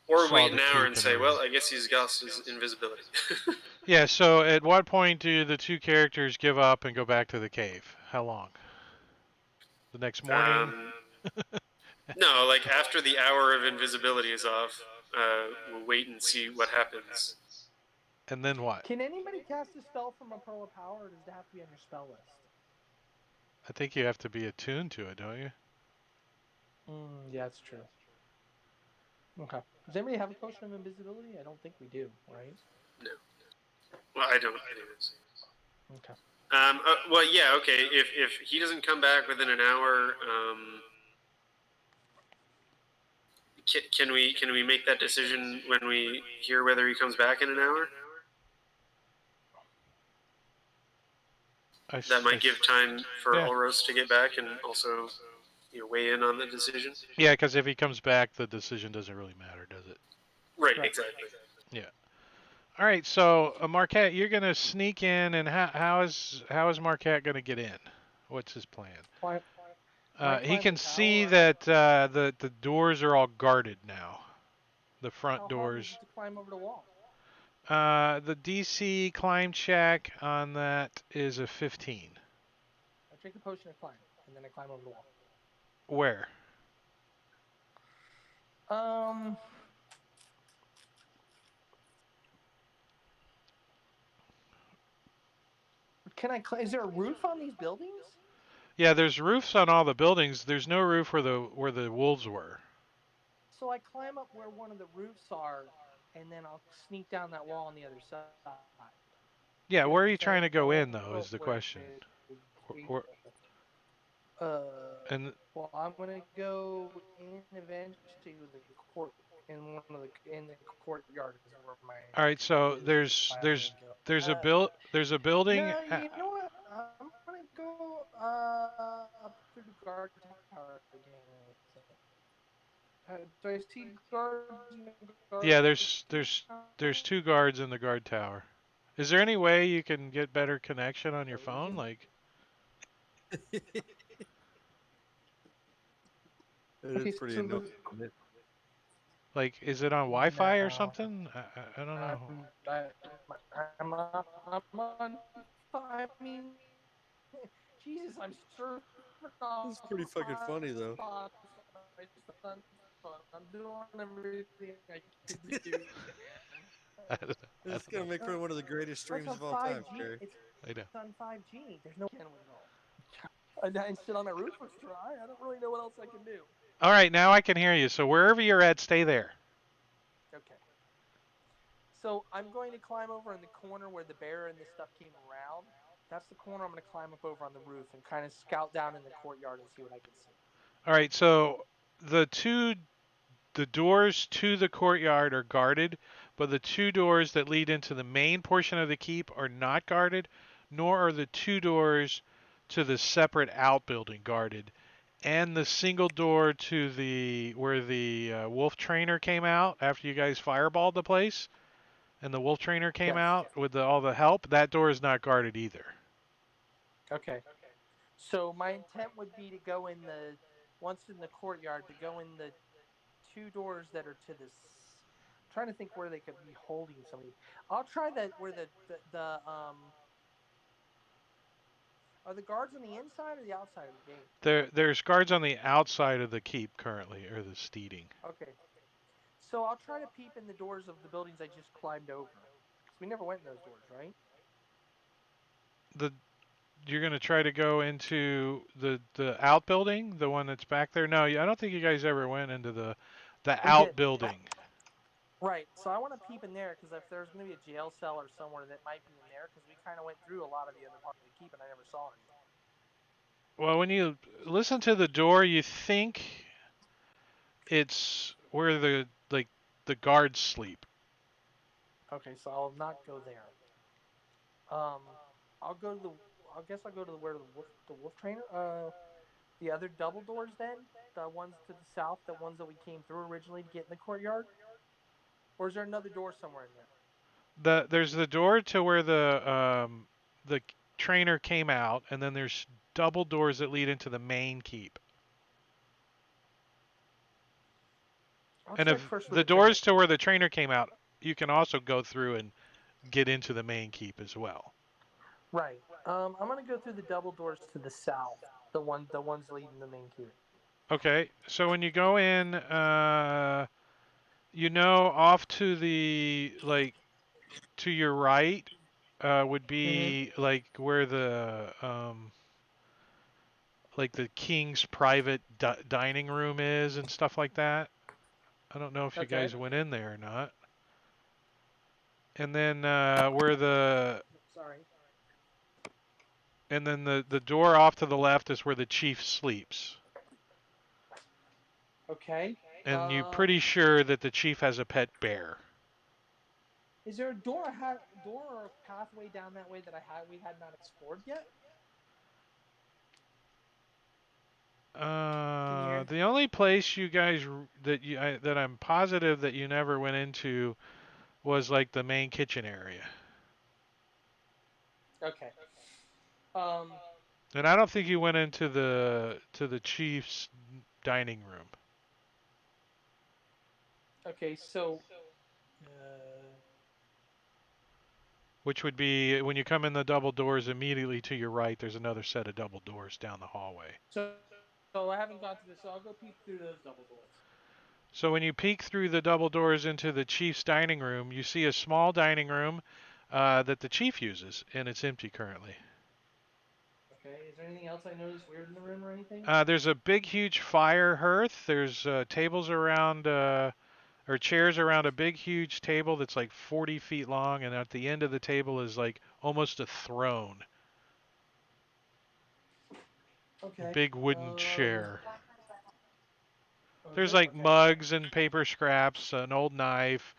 Or wait an hour and say, well, I guess he's got his invisibility. Yeah, so at what point do the two characters give up and go back to the cave? How long? The next morning? No, like after the hour of invisibility is off, we'll wait and see what happens. And then what? Can anybody cast a spell from a Pearl of Power, or does it have to be on your spell list? I think you have to be attuned to it, don't you? Yeah, that's true. Okay. Does anybody have a potion of invisibility? I don't think we do, right? No. Well, I don't. Anyways. Okay. Well, yeah. Okay. If he doesn't come back within an hour, can we make that decision when we hear whether he comes back in an hour? That might give time for Yeah. Ulros to get back and also weigh in on the decision. Yeah, because if he comes back, the decision doesn't really matter, does it? Right, exactly. Yeah. All right, so Marquette, you're gonna sneak in, and how is Marquette gonna get in? What's his plan? He can see that the doors are all guarded now. The front How hard is doors. it to climb over the wall? The DC climb check on that is a 15. I drink a potion of climb, and then I climb over the wall. Where? Um, is there a roof on these buildings? Yeah, there's roofs on all the buildings. There's no roof where the wolves were. So I climb up where one of the roofs are, and then I'll sneak down that wall on the other side. Yeah, See what where are I'm you trying saying? to I go won't in though? go Is the where question. Where, the uh, and well, I'm gonna go in eventually with the court in the courtyard is where my all right, intent so is if there's I'm gonna there's go. there's a building. No, you know what? I'm gonna go up through the guard tower again. I think. Do I see guards in the guard Yeah, there's tower? two guards in the guard tower. Is there any way you can get better connection on your phone? Like It Okay, is pretty so annoying. is it on Wi-Fi or no, something? I don't know. I'm on. I mean, Jesus, I'm surfing It's off pretty fucking funny though. hotspots on my son's phone. I'm doing everything I can do, man. I don't, I It's don't gonna know. make for one of the greatest It's streams on of all time, 5G. Carrie. It's I know. on 5G. There's no can with it all. And sit on my roof or try. I don't really know what else I can do. All right, now I can hear you. So wherever you're at, stay there. Okay. So I'm going to climb over in the corner where the bear and the stuff came around. That's the corner I'm going to climb up over on the roof and kind of scout down in the courtyard and see what I can see. All right, so the doors to the courtyard are guarded, but the two doors that lead into the main portion of the keep are not guarded, nor are the two doors to the separate outbuilding guarded. And the single door to the where the wolf trainer came out after you guys fireballed the place, and the wolf trainer came Yes. out with all the help, that door is not guarded either. Okay. So my intent would be to go in once in the courtyard, to go in the two doors that are to this. I'm trying to think where they could be holding somebody. I'll try that where the are the guards on the inside or the outside of the gate? There's guards on the outside of the keep currently, or the steeding. Okay. So I'll try to peep in the doors of the buildings I just climbed over. Because we never went in those doors, right? The You're gonna try to go into the outbuilding, the one that's back there. No, I don't think you guys ever went into the We did. outbuilding. Right. So I want to peep in there because if there's going to be a jail cell or somewhere that might be in there, because we kind of went through a lot of the other part of the keep and I never saw anything. Well, when you listen to the door, you think it's where the guards sleep. Okay, so I'll not go there. Um, I'll go to the. I guess I'll go to where the wolf trainer. The other double doors then, the ones to the south, the ones that we came through originally to get in the courtyard, or is there another door somewhere in there? There's the door to where the trainer came out, and then there's double doors that lead into the main keep. I'll And check if first with the the trainer. doors to where the trainer came out, you can also go through and get into the main keep as well. Right. I'm gonna go through the double doors to the south, the ones leading the main keep. Okay, so when you go in, off to the to your right, would be like where the king's private dining room is and stuff like that. I don't know if you Okay. guys went in there or not. And then where Sorry. and then the door off to the left is where the chief sleeps. Okay. And you're pretty sure that the chief has a pet bear. Is there a door or a pathway down that way that we had not explored yet? Can you hear? The only place you guys that I'm positive that you never went into was like the main kitchen area. Okay. Um. And I don't think you went into the chief's dining room, Okay. So. Uh, which would be when you come in the double doors immediately to your right. There's another set of double doors down the hallway. so. So I haven't gone through this. So I'll go peek through those double doors. So when you peek through the double doors into the chief's dining room, you see a small dining room that the chief uses, and it's empty currently. Okay. Is there anything else I noticed weird in the room or anything? There's a big, huge fire hearth. There's tables around, or chairs around a big, huge table that's like 40 feet long, and at the end of the table is like almost a throne, a Okay. big wooden chair. There's Okay. like Okay. mugs and paper scraps, an old knife,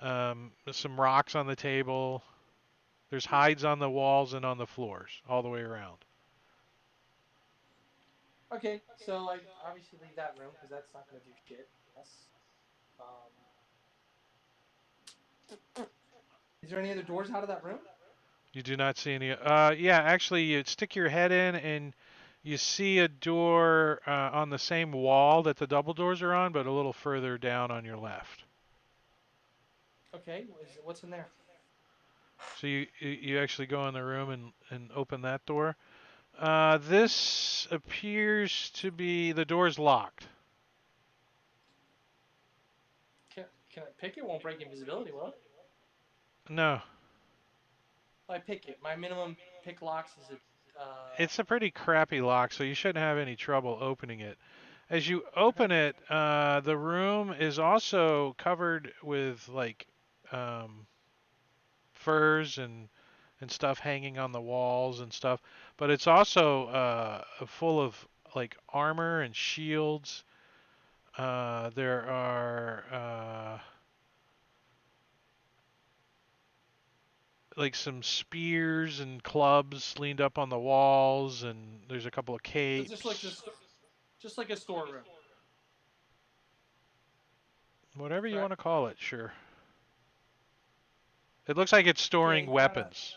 some rocks on the table. There's hides on the walls and on the floors, all the way around. Okay. So I obviously leave that room because that's not going to do shit. Yes. Um. Is there any other doors out of that room? You do not see any. Yeah, actually, you stick your head in and you see a door on the same wall that the double doors are on, but a little further down on your left. Okay. What's in there? So you actually go in the room and open that door. This appears to be the door's locked. Can I pick it? Won't break invisibility, will it? No, If I pick it, my minimum pick locks is a. it's a pretty crappy lock, so you shouldn't have any trouble opening it. As you Okay. open it, the room is also covered with like um, furs and stuff hanging on the walls and stuff, but it's also full of like armor and shields. There are like some spears and clubs leaned up on the walls, and there's a couple of So just like capes. this, just like a storeroom, Whatever you want correct? to call it, sure. It looks like it's storing Okay. weapons.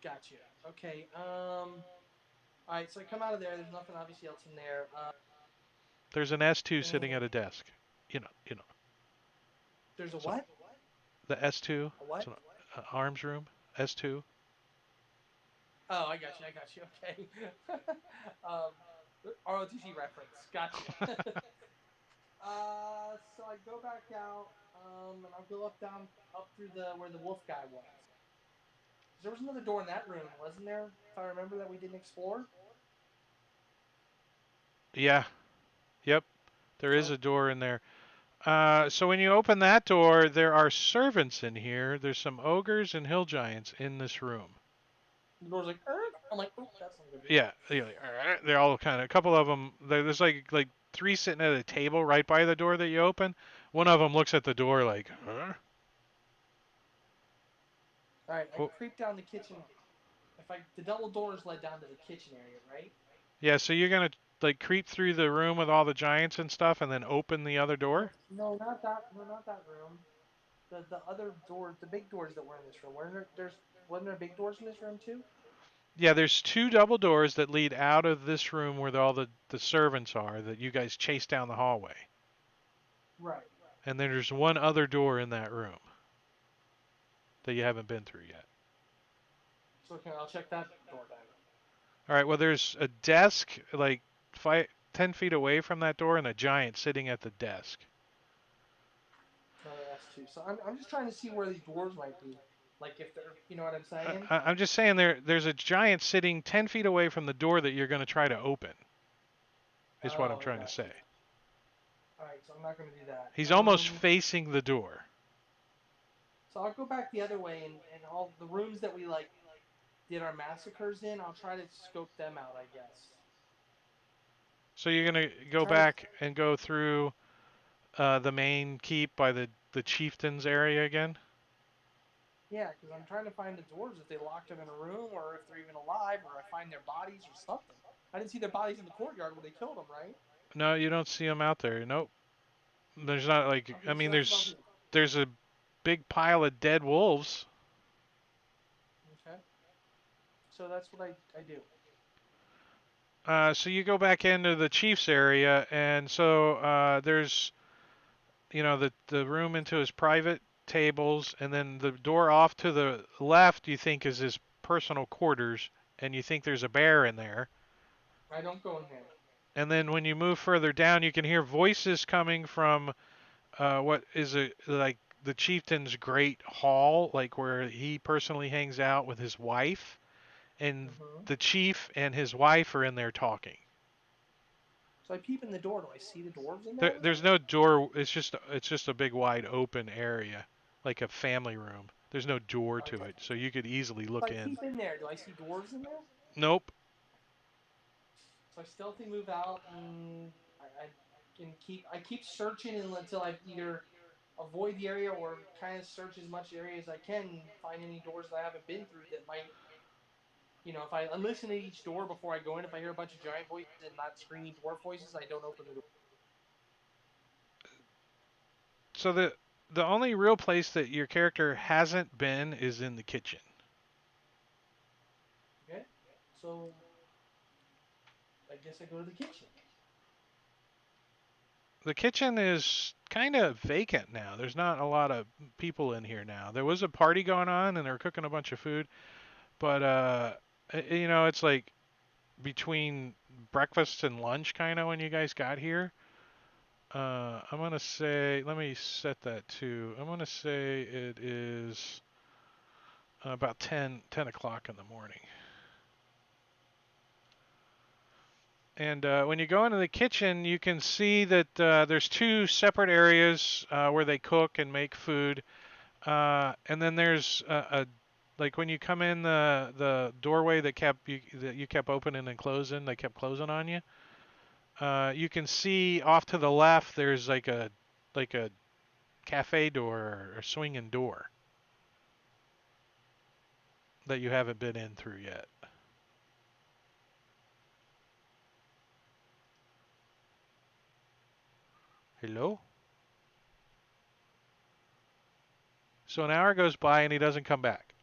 Gotcha. Okay. All right. So I come out of there. There's nothing obviously else in there. There's an S2 sitting And at a desk. You know, there's a so what? the S2, A it's what? an arms room. S2. Oh, I got you. I got you. Okay. um, ROTC reference. Gotcha. So I go back out. And I'll go up through the where the wolf guy was. There was another door in that room, wasn't there? If I remember that we didn't explore. Yeah. Yep. There is So a door in there. So when you open that door, there are servants in here. There's some ogres and hill giants in this room. the door's like, Erk. I'm like, oh, that's not good. Yeah, they're all kind of. A couple of them. There's like three sitting at a table right by the door that you open. One of them looks at the door like, huh? All right, I Oh, creep down the kitchen. The double doors led down to the kitchen area, right? yeah. So you're gonna like creep through the room with all the giants and stuff, and then open the other door. No, no, not that. No, not that room. The other doors, the big doors that were in this room. Wasn't there big doors in this room too? Yeah, there's two double doors that lead out of this room where all the servants are that you guys chase down the hallway. Right. And then there's one other door in that room that you haven't been through yet. So I'll check that door then. All right, well, there's a desk like 10 feet away from that door and a giant sitting at the desk. Another S2. So I'm just trying to see where these doors might be. Like if they're, you know what I'm saying? I'm just saying there's a giant sitting 10 feet away from the door that you're going to try to open, is what I'm Oh, I trying to got say. you. All right, so I'm not going to do that. He's almost facing the door. So I'll go back the other way and all the rooms that we like did our massacres in. I'll try to scope them out, I guess. So you're gonna go Trying to back and go through the main keep by the chieftains area again. Yeah, because I'm trying to find the dwarves if they locked them in a room or if they're even alive or I find their bodies or something. I didn't see their bodies in the courtyard where they killed them, right? No, you don't see them out there. Nope. There's not like I Okay, so mean that's what I'll do. there's a big pile of dead wolves. Okay. So that's what I do. So you go back into the chief's area, and so there's the room into his private tables, and then the door off to the left you think is his personal quarters, and you think there's a bear in there. I don't go in there. And then when you move further down, you can hear voices coming from what is it like the chieftain's great hall, like where he personally hangs out with his wife, and Mm-hmm. the chief and his wife are in there talking. So I peep in the door. Do I see the dwarves in there? There's no door. It's just a big wide open area, like a family room. There's no door to Okay. it, so you could easily If look I in. peep in there, do I see dwarves in there? Nope. So I stealthy move out and I can keep searching until I either avoid the area or kind of search as much area as I can, find any doors that I haven't been through that might, if I listen to each door before I go in, if I hear a bunch of giant voices and not screaming dwarf voices, I don't open the door. So the only real place that your character hasn't been is in the kitchen. Okay? So I guess I go to the kitchen. The kitchen is kind of vacant now. There's not a lot of people in here now. There was a party going on and they were cooking a bunch of food, but it's like between breakfast and lunch kind of when you guys got here. I'm gonna say, let me set that to. I'm gonna say it is about 10 o'clock in the morning. And when you go into the kitchen, you can see that there's two separate areas where they cook and make food. And then there's like when you come in the doorway that you kept opening and closing, they kept closing on you. You can see off to the left there's like a cafe door or swinging door that you haven't been in through yet. Hello? So an hour goes by and he doesn't come back.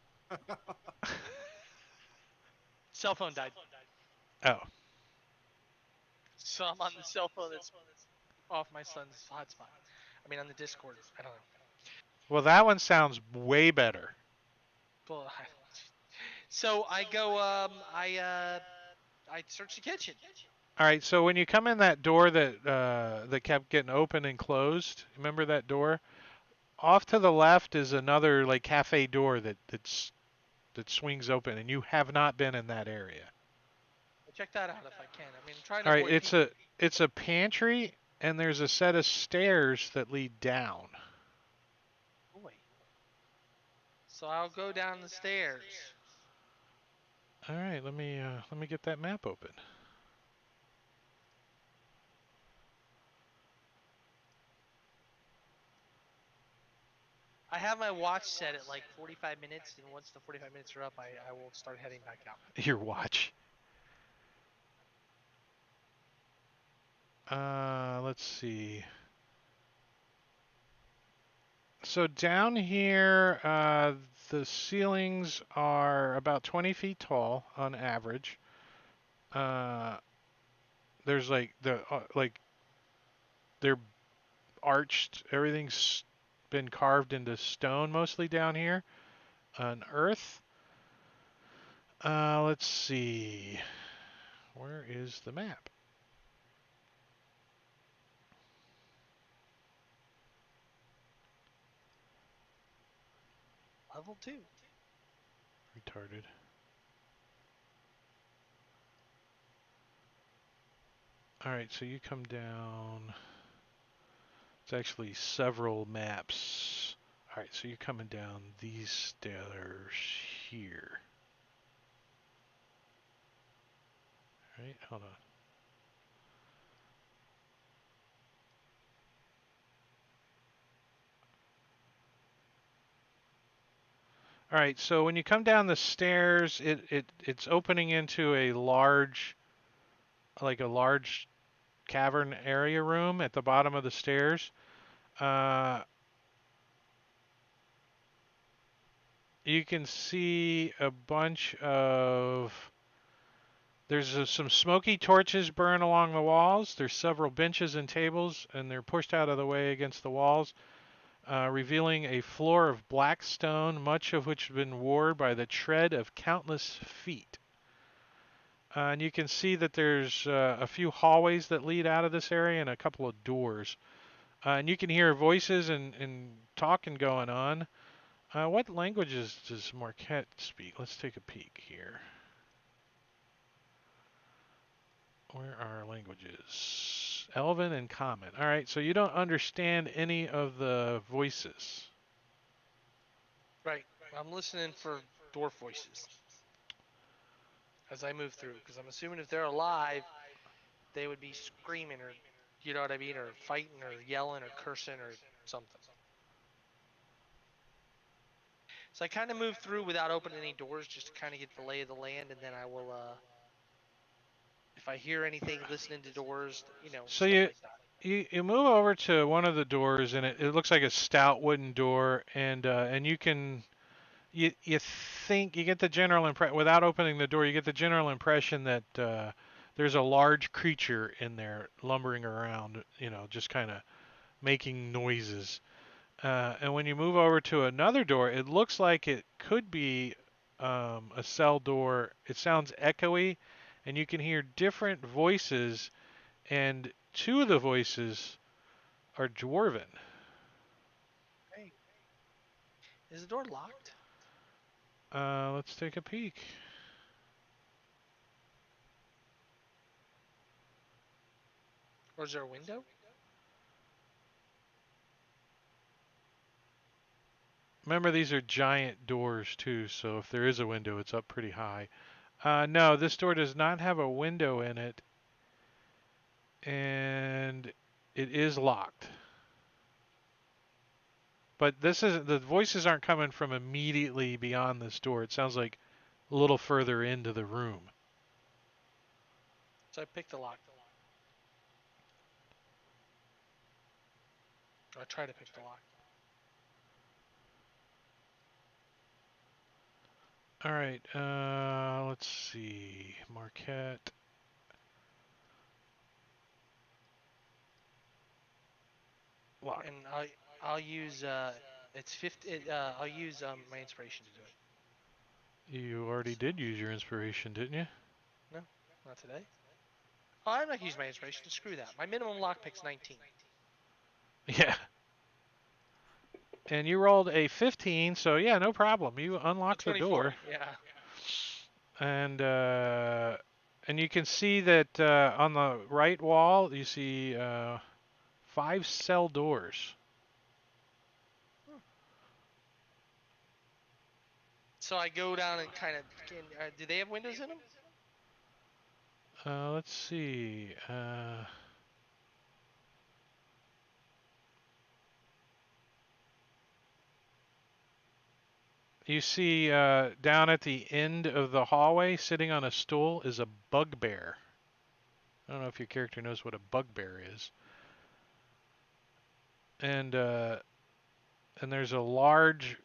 Cell phone died. Oh. So I'm on the cell phone that's off my son's hotspot. I mean, on the Discord. I don't know. Well, that one sounds way better. Well, so I go. I search the kitchen. All right, so when you come in that door that kept getting open and closed, remember that door? Off to the left is another like cafe door that swings open, and you have not been in that area. I'll check that out if I can. I mean, I'm trying to All right, avoid people. it's a pantry, and there's a set of stairs that lead down. Boy. So I'll go down the stairs. All right, let me get that map open. I have my watch set at like 45 minutes, and once the 45 minutes are up, I will start heading back out. Your watch. Let's see. So down here, the ceilings are about 20 feet tall on average. Uh, there's like they're arched. Everything's been carved into stone mostly down here on Earth. Let's see. Where is the map? Level 2. Retarded. All right, so you come down. It's actually several maps. All right, so you're coming down these stairs here. All right, hold on. All right, so when you come down the stairs, it's opening into like a large cavern area room at the bottom of the stairs. Uh, you can see a bunch of there's some smoky torches burn along the walls. There's several benches and tables, and they're pushed out of the way against the walls, revealing a floor of black stone, much of which has been worn by the tread of countless feet. And you can see that there's a few hallways that lead out of this area and a couple of doors. And you can hear voices and talking going on. What languages does Marquette speak? Let's take a peek here. Where are languages? Elven and Common. All right, so you don't understand any of the voices. Right. I'm listening for dwarf voices as I move through, because I'm assuming if they're alive, they would be screaming or, you know what I mean, or fighting or yelling or cursing or something. So I kind of move through without opening any doors, just to kind of get the lay of the land, and then I will, if I hear anything, listening to doors, So stuff you like that. you move over to one of the doors, and it looks like a stout wooden door, and you can you think you get the general impression without opening the door, you get the general impression that there's a large creature in there lumbering around, just kind of making noises. And when you move over to another door, it looks like it could be a cell door. It sounds echoey, and you can hear different voices, and two of the voices are dwarven. Hey, is the door locked? Let's take a peek. Or is there a window? Remember, these are giant doors too, so if there is a window, it's up pretty high. No, this door does not have a window in it, and it is locked. But this is the voices aren't coming from immediately beyond this door. It sounds like a little further into the room. So I pick the lock. Or I try to pick the lock. All right, let's see. Marquette. Lock. And I'll use it's 50. I'll use my inspiration to do it. You already did use your inspiration, didn't you? No, not today. Oh, I'm not gonna use my inspiration. Screw that. My minimum lockpick's 19. Yeah. And you rolled a 15, so yeah, no problem. You unlock the 24. door, Yeah. and you can see that on the right wall you see 5 cell doors. So I go down and kind of. Do they have windows in them? Let's see. You see down at the end of the hallway, sitting on a stool, is a bugbear. I don't know if your character knows what a bugbear is. And there's a large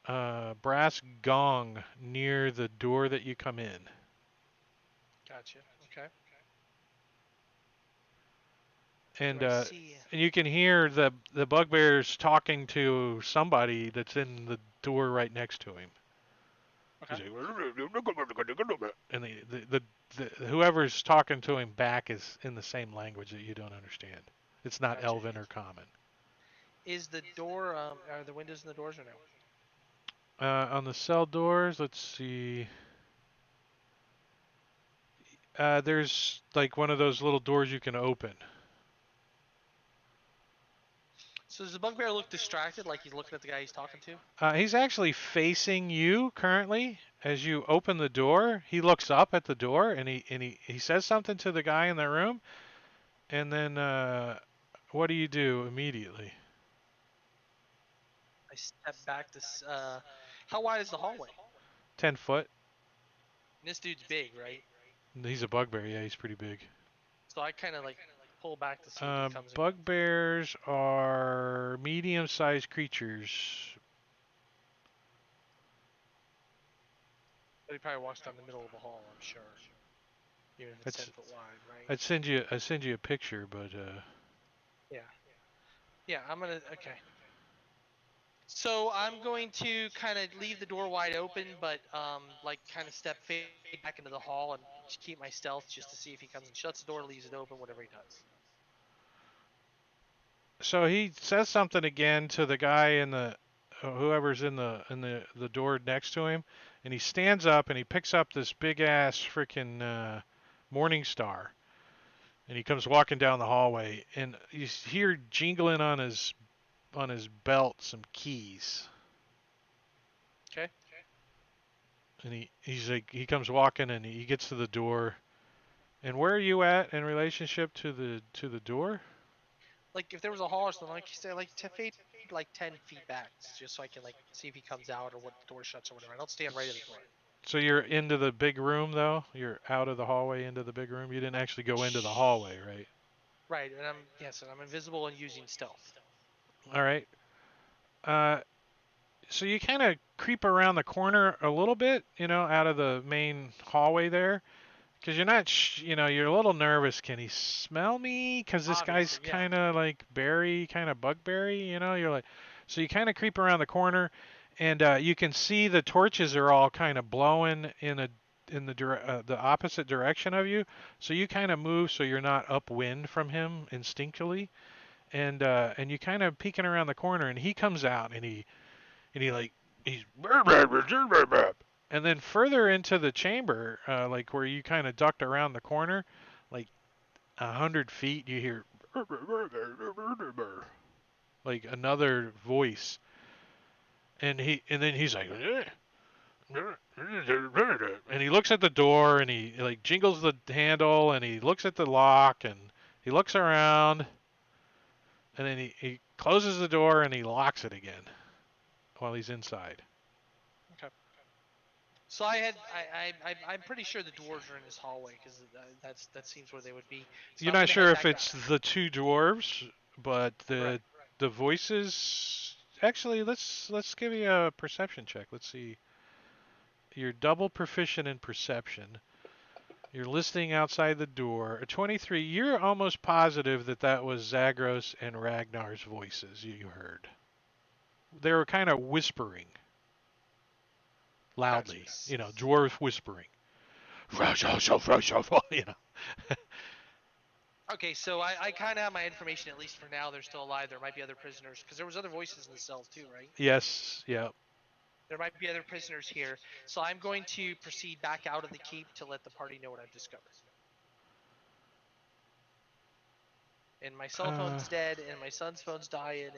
brass gong near the door that you come in. Gotcha. Okay. And Do I see? and you can hear the bugbears talking to somebody that's in the door right next to him. Okay. He's like, and the whoever's talking to him back is in the same language that you don't understand. It's not Gotcha. Elven or Common. Is the door? Are the windows in the doors or no? On the cell doors, let's see. There's like one of those little doors you can open. So does the bugbear look distracted, like he's looking at the guy he's talking to? He's actually facing you currently. As you open the door, he looks up at the door and he says something to the guy in the room. And then what do immediately? I step back to How wide is the hallway? 10 foot. And this dude's big, right? He's a bugbear. Yeah, he's pretty big. So I kind of like pull back to see if he comes. Bugbears are medium-sized creatures. But he probably walks down the middle of the hall, I'm sure. Even if it's That's- 10 foot wide, right? I'd send you a picture, but Yeah. Yeah, I'm gonna. Okay. So I'm going to kind of leave the door wide open, but like kind of step back into the hall and keep my stealth just to see if he comes and shuts the door, leaves it open, whatever he does. so he says something again to the guy in the whoever's in the door next to him, and he stands up and he picks up this big ass freaking morning star, and he comes walking down the hallway, and you hear jingling on his belt some keys. Okay. And he comes walking and he gets to the door. And where are you at in relationship to the door? Like if there was a hall or something, like you say, like to fade like 10 feet back, just so I can like see if he comes out or what the door shuts or whatever. I don't stand right at the door. So you're into the big room though? You're out of the hallway into the big room? You didn't actually go into the hallway, right? Right, and I'm invisible and using stealth. All right. Uh, so you kind of creep around the corner a little bit, out of the main hallway there. Because you're not, you're a little nervous. Can he smell me? Because this guy's Obviously, yeah. kind of like berry, kind of bugberry, You're like, so you kind of creep around the corner, and you can see the torches are all kind of blowing in the opposite direction of you. So you kind of move so you're not upwind from him instinctually, and you kind of peeking around the corner, and he comes out and he's and then further into the chamber, like where you kind of ducked around the corner, like 100 feet, you hear like another voice, and then he's like, and he looks at the door and he like jingles the handle and he looks at the lock and he looks around, and then he closes the door and he locks it again while he's inside. Okay. So I'm pretty sure the dwarves are in this hallway because that seems where they would be. So You're I'm not gonna sure head if back it's the two dwarves, but Right. the voices. Actually, let's give you a perception check. Let's see. You're double proficient in perception. You're listening outside the door. A 23. You're almost positive that was Zagros and Ragnar's voices you heard. They were kind of whispering loudly. Gotcha. Dwarf whispering. you know. Okay, so I kind of have my information at least for now. They're still alive. There might be other prisoners because there was other voices in the cells too, right? Yes. Yeah. There might be other prisoners here. So I'm going to proceed back out of the keep to let the party know what I've discovered. And my cell phone's dead, and my son's phone's dying, and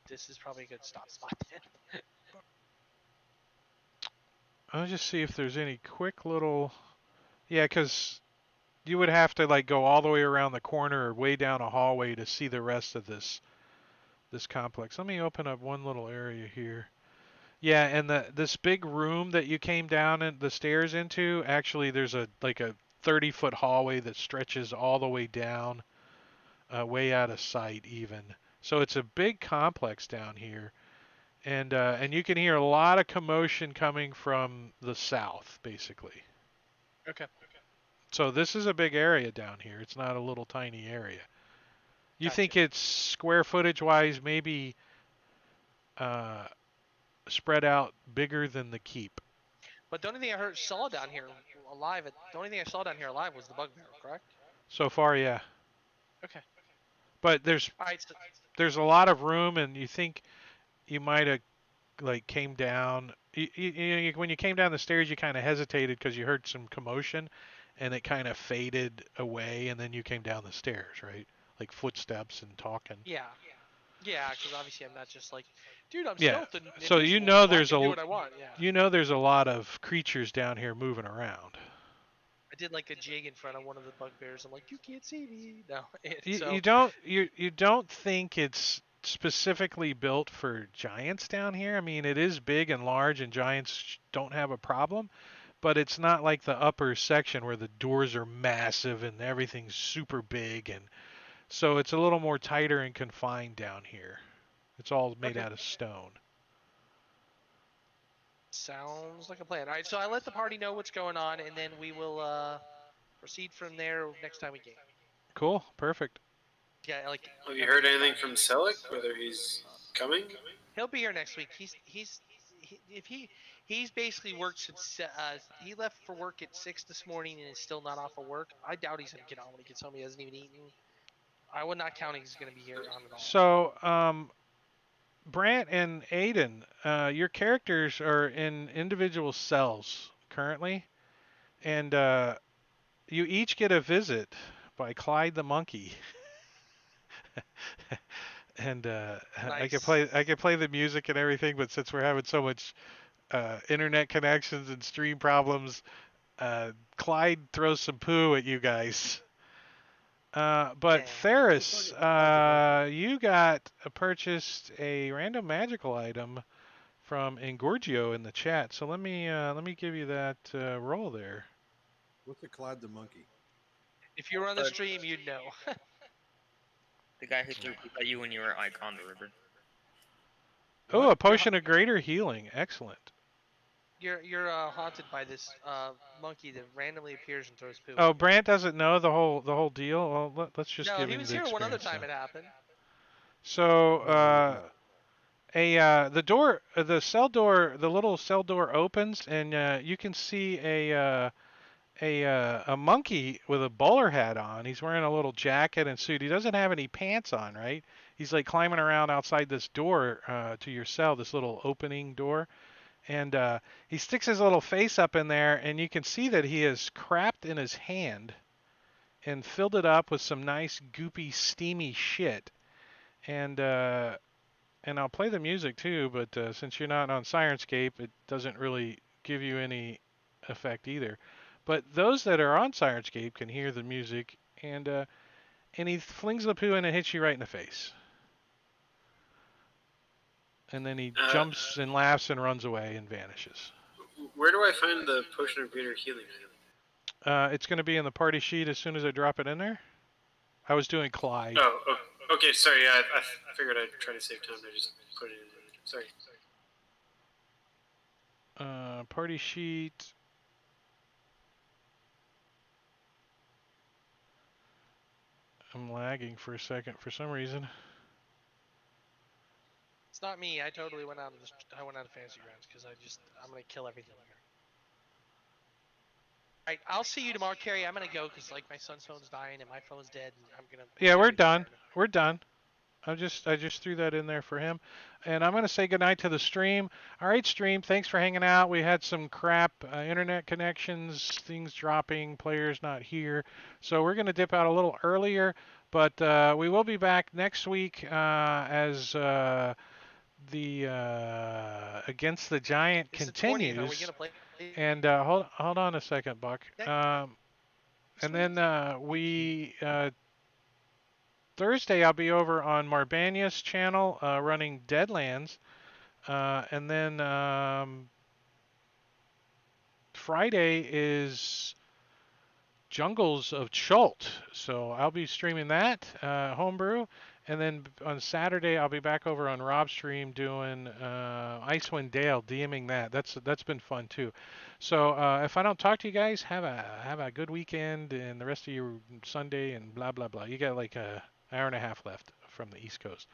this is probably a good stop spot then. I'll just see if there's any quick little. Yeah, because you would have to like go all the way around the corner or way down a hallway to see the rest of this complex. Let me open up one little area here. Yeah, and this big room that you came down the stairs into, actually there's a 30-foot hallway that stretches all the way down, way out of sight even. So it's a big complex down here. And you can hear a lot of commotion coming from the south, basically. Okay. So this is a big area down here. It's not a little tiny area. You Gotcha. think it's square footage wise maybe spread out bigger than the keep? But the only thing saw down here alive, the only thing I saw down here alive was the bugbear, correct? So far, yeah. Okay. But there's All right. So, a lot of room, and you think you might have came down. When you came down the stairs, you kind of hesitated because you heard some commotion, and it kind of faded away, and then you came down the stairs, right? Like footsteps and talking. yeah. Yeah, because obviously I'm not just like, dude, I'm Yeah. stealth and So invisible, so I there's can do what I want. Yeah. there's a lot of creatures down here moving around. I did like a jig in front of one of the bugbears. I'm like, you can't see me. No. You, So you don't think it's specifically built for giants down here. I mean, it is big and large, and giants don't have a problem, but it's not like the upper section where the doors are massive and everything's super big, and so it's a little more tighter and confined down here. It's all made Okay. out of stone. Sounds like a plan. All right, so I let the party know what's going on, and then we will proceed from there next time we game. Cool, perfect. Yeah, like. Have you heard anything from Selleck? Whether he's coming? He'll be here next week. He's basically works at he left for work at 6 this morning and is still not off of work. I doubt he's gonna get on when he gets home. He hasn't even eaten. I would not count he's gonna be here on at all. So, Brant and Aiden, your characters are in individual cells currently, and you each get a visit by Clyde the monkey. And Nice. I could play the music and everything, but since we're having so much internet connections and stream problems, Clyde throws some poo at you guys. But Yeah. Theris, you got purchased a random magical item from Engorgio in the chat. So let me give you that roll there. What's a Clyde the monkey? If you were on the stream, you'd know. The guy who threw poop at you when you were like on the river. Oh, What? a potion of greater healing. Excellent. You're haunted by this monkey that randomly appears and throws poo. Oh, Brant doesn't know the whole deal. Well, let's just No, give he him was the here one other experience time then. it happened. So, No. the door, the cell door, the little cell door opens, and you can see a monkey with a bowler hat on. He's wearing a little jacket and suit. He doesn't have any pants on, right? He's like climbing around outside this door to your cell, this little opening door, and he sticks his little face up in there, and you can see that he has crapped in his hand and filled it up with some nice goopy, steamy shit. And and I'll play the music too, but since you're not on Sirenscape, it doesn't really give you any effect either. But those that are on Sirenscape can hear the music, and he flings the poo and it hits you right in the face. And then he Uh, jumps and laughs and runs away and vanishes. where do I find the potion of greater healing item? It's going to be in the party sheet as soon as I drop it in there. I was doing Clyde. Oh, okay. Sorry. Yeah, I figured I'd try to save time. I just put it in. Sorry. Party sheet. I'm lagging for a second for some reason. It's not me. I totally went out of I went out of Fantasy Grounds because I'm gonna kill everything here. All right, I'll see you tomorrow, Carrie. I'm gonna go because like my son's phone's dying and my phone's dead, and I'm gonna. Yeah, we're done. We're done. I just threw that in there for him, and I'm gonna say goodnight to the stream. All right, stream. Thanks for hanging out. We had some crap internet connections, things dropping, players not here, so we're gonna dip out a little earlier. But we will be back next week as the Against the Giant It's the 20th. Are we continues. gonna play? And hold on a second, Buck. And then we Thursday I'll be over on Marbania's channel running Deadlands, and then Friday is Jungles of Chult, so I'll be streaming that homebrew, and then on Saturday I'll be back over on Rob's stream doing Icewind Dale, DMing that. That's been fun too. So if I don't talk to you guys, have a good weekend and the rest of your Sunday and blah blah blah. You got like a hour and a half left from the East Coast.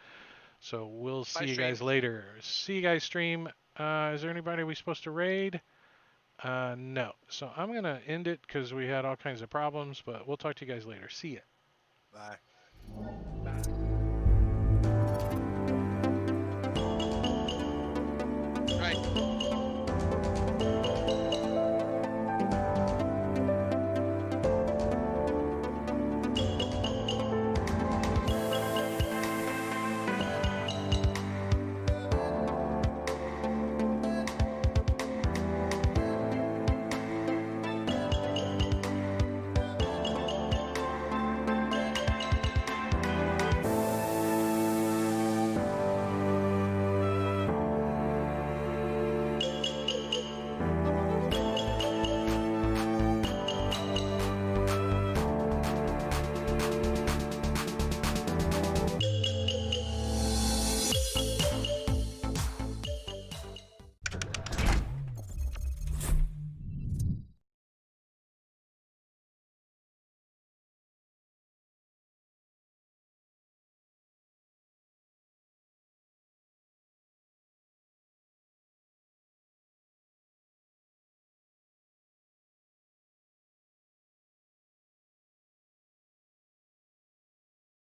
So we'll see you guys later. See you guys stream. Is there anybody we supposed to raid? No. So I'm going to end it because we had all kinds of problems, but we'll talk to you guys later. See ya. Bye.